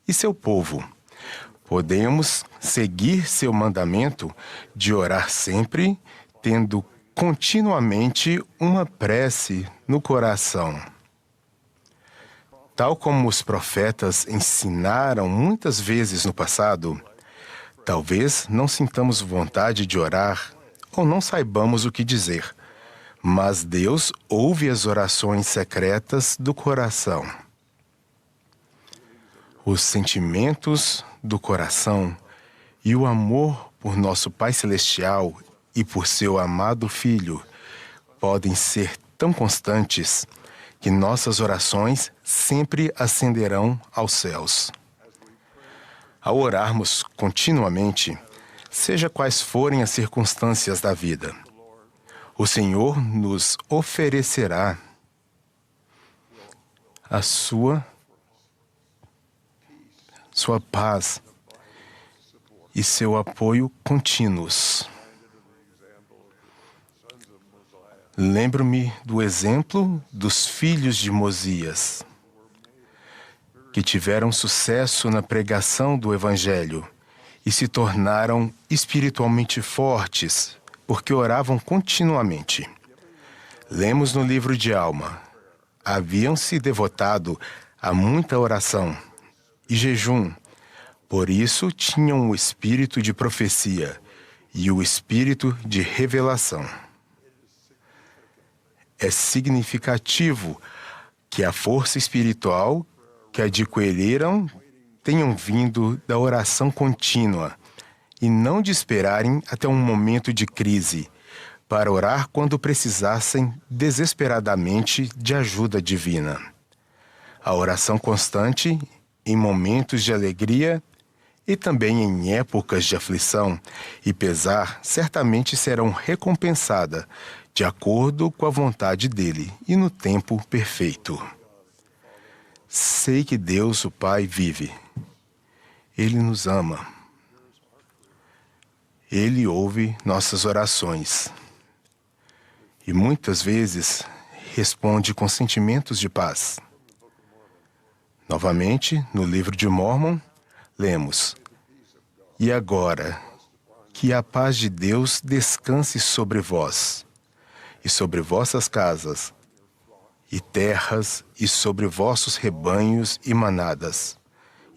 e seu povo. Podemos seguir seu mandamento de orar sempre, tendo continuamente uma prece no coração. Tal como os profetas ensinaram muitas vezes no passado, talvez não sintamos vontade de orar ou não saibamos o que dizer, mas Deus ouve as orações secretas do coração. Os sentimentos do coração e o amor por nosso Pai Celestial e por seu amado Filho podem ser tão constantes que nossas orações sempre ascenderão aos céus. Ao orarmos continuamente, seja quais forem as circunstâncias da vida, o Senhor nos oferecerá a sua paz e seu apoio contínuos. Lembro-me do exemplo dos filhos de Mosias, que tiveram sucesso na pregação do Evangelho e se tornaram espiritualmente fortes, porque oravam continuamente. Lemos no livro de Alma: haviam se devotado a muita oração e jejum, por isso tinham o espírito de profecia e o espírito de revelação. É significativo que a força espiritual que adquiriram tenham vindo da oração contínua e não de esperarem até um momento de crise para orar quando precisassem desesperadamente de ajuda divina. A oração constante, em momentos de alegria e também em épocas de aflição e pesar, certamente serão recompensadas de acordo com a vontade dele e no tempo perfeito. Sei que Deus, o Pai, vive. Ele nos ama. Ele ouve nossas orações. E muitas vezes responde com sentimentos de paz. Novamente, no livro de Mórmon, lemos: E agora, que a paz de Deus descanse sobre vós, e sobre vossas casas, e terras, e sobre vossos rebanhos e manadas,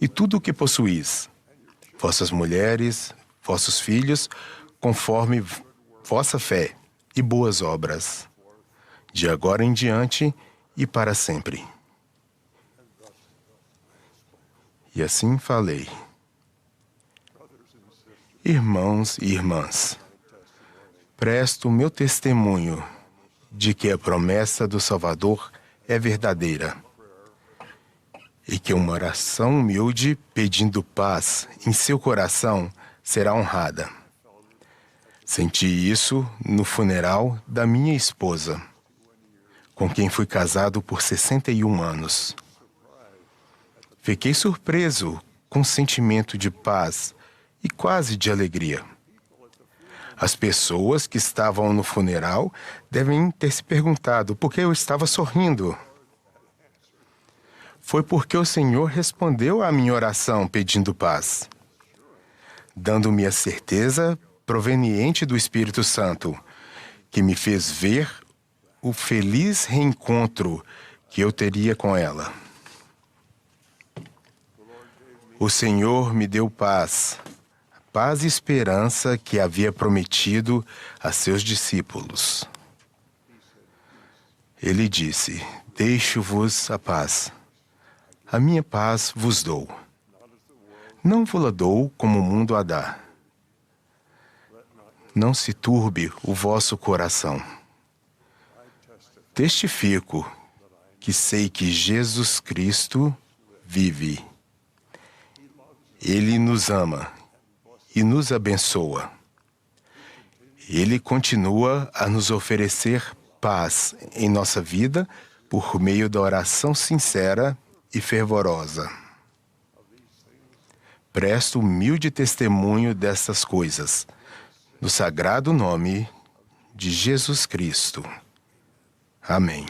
e tudo o que possuís, vossas mulheres, vossos filhos, conforme vossa fé e boas obras, de agora em diante e para sempre. E assim falei. Irmãos e irmãs, presto meu testemunho de que a promessa do Salvador é verdadeira e que uma oração humilde pedindo paz em seu coração será honrada. Senti isso no funeral da minha esposa, com quem fui casado por 61 anos. Fiquei surpreso com o sentimento de paz e quase de alegria. As pessoas que estavam no funeral devem ter se perguntado por que eu estava sorrindo. Foi porque o Senhor respondeu à minha oração pedindo paz, dando-me a certeza proveniente do Espírito Santo, que me fez ver o feliz reencontro que eu teria com ela. O Senhor me deu paz, paz e esperança que havia prometido a seus discípulos. Ele disse: Deixo-vos a paz. A minha paz vos dou. Não vou-la dou como o mundo a dá. Não se turbe o vosso coração. Testifico que sei que Jesus Cristo vive. Ele nos ama e nos abençoa. Ele continua a nos oferecer paz em nossa vida por meio da oração sincera e fervorosa. Presto humilde testemunho destas coisas, no sagrado nome de Jesus Cristo. Amém.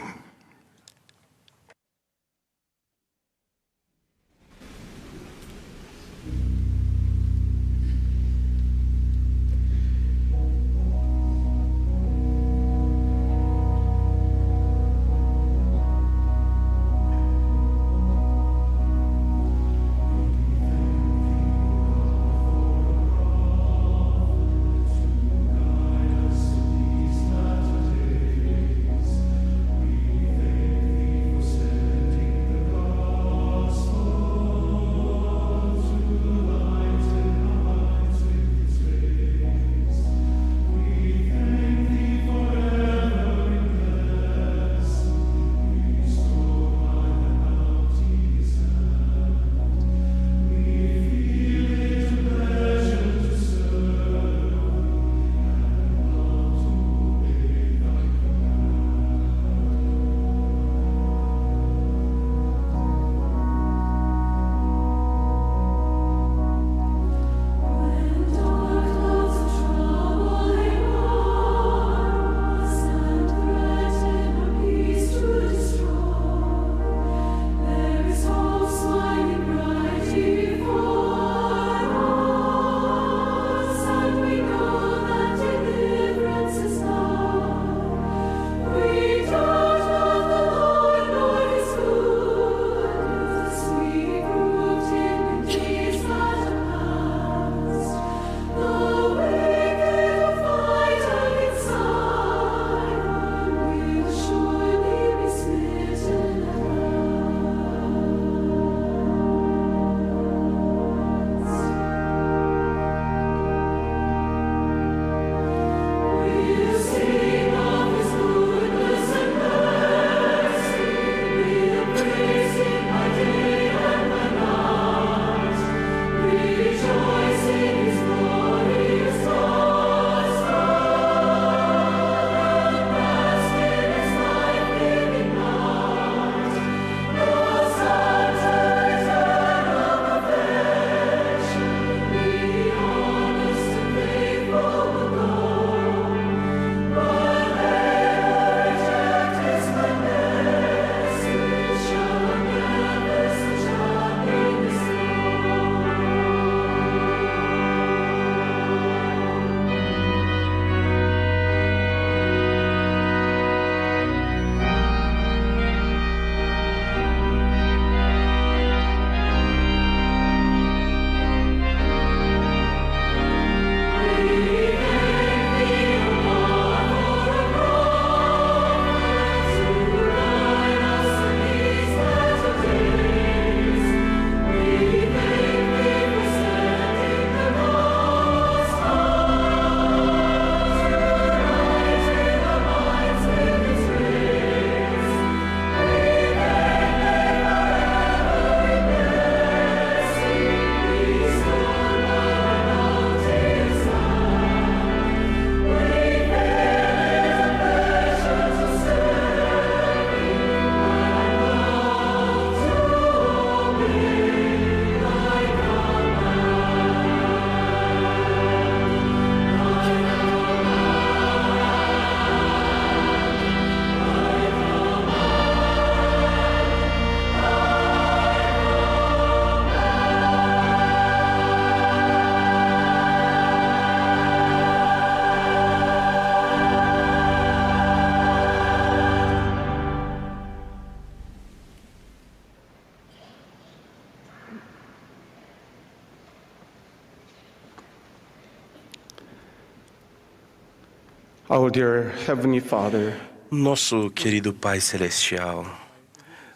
Our dear Heavenly Father, nosso querido Pai Celestial,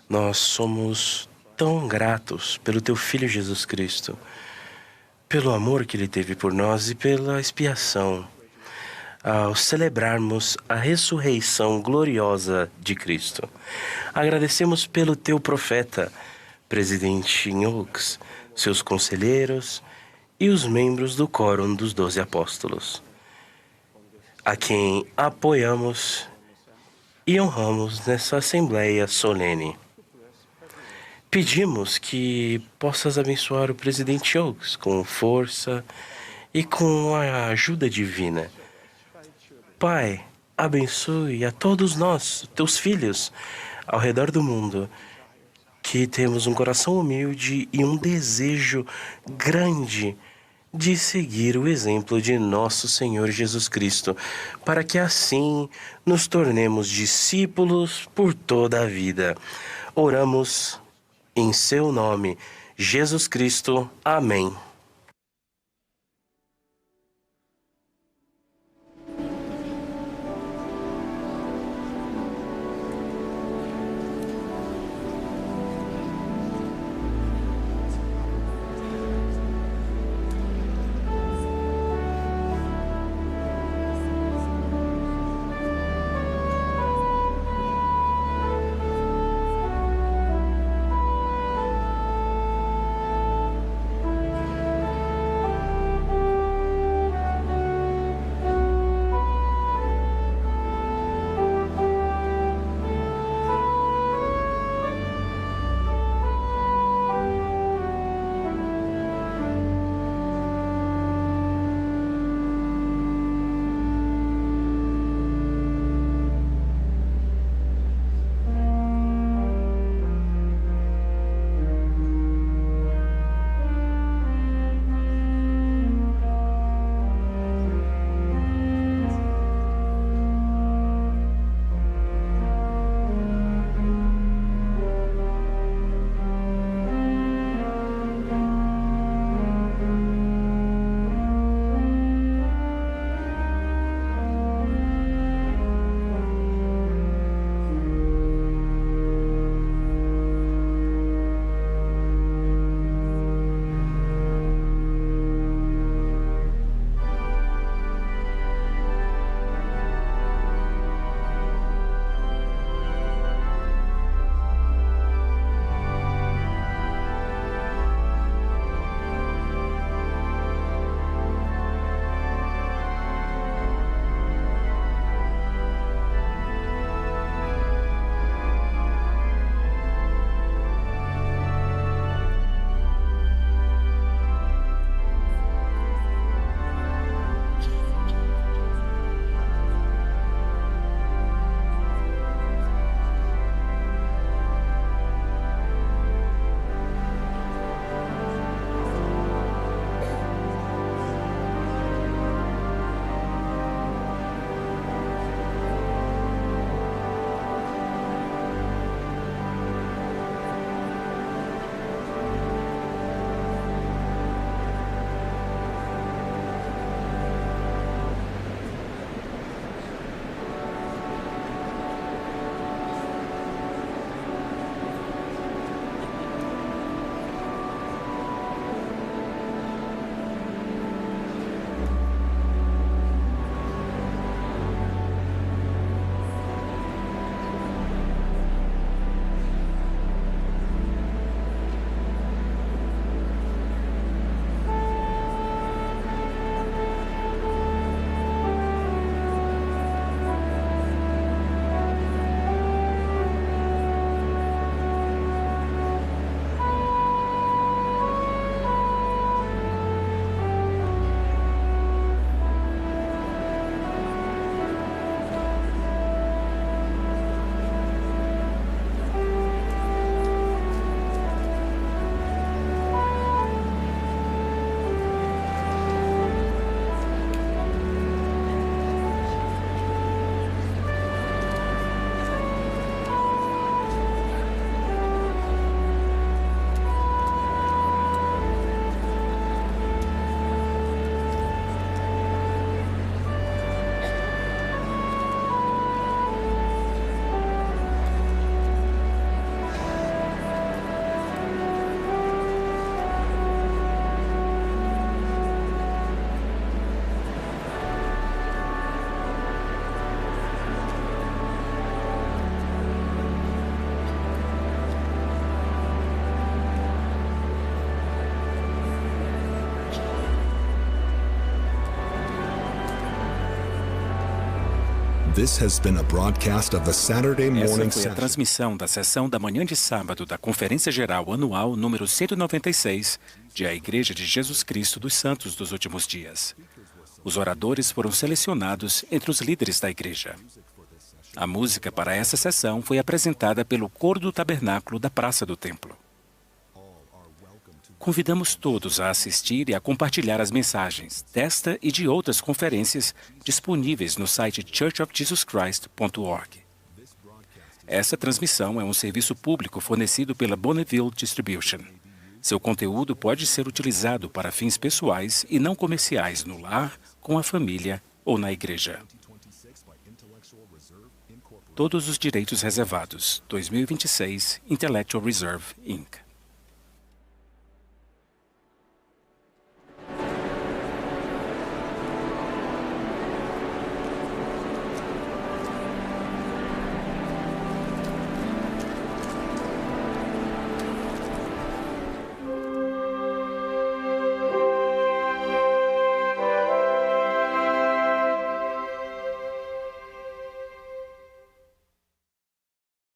nós somos tão gratos pelo Teu Filho Jesus Cristo, pelo amor que Ele teve por nós e pela expiação, ao celebrarmos a ressurreição gloriosa de Cristo. Agradecemos pelo Teu profeta, presidente Oaks, seus conselheiros e os membros do Quórum dos 12 Apóstolos, a quem apoiamos e honramos nessa Assembleia solene. Pedimos que possas abençoar o presidente Oaks com força e com a ajuda divina. Pai, abençoe a todos nós, teus filhos, ao redor do mundo, que temos um coração humilde e um desejo grande de seguir o exemplo de nosso Senhor Jesus Cristo, para que assim nos tornemos discípulos por toda a vida. Oramos em seu nome, Jesus Cristo. Amém. This has been a broadcast of the Saturday Morning Essa foi a Session. transmissão da sessão da manhã de sábado da Conferência Geral Anual número 196 de A Igreja de Jesus Cristo dos Santos dos Últimos Dias. Os oradores foram selecionados entre os líderes da igreja. A música para essa sessão foi apresentada pelo Coro do Tabernáculo da Praça do Templo. Convidamos todos a assistir e a compartilhar as mensagens desta e de outras conferências disponíveis no site churchofjesuschrist.org. Essa transmissão é um serviço público fornecido pela Bonneville Distribution. Seu conteúdo pode ser utilizado para fins pessoais e não comerciais no lar, com a família ou na igreja. Todos os direitos reservados. 2026 Intellectual Reserve, Inc.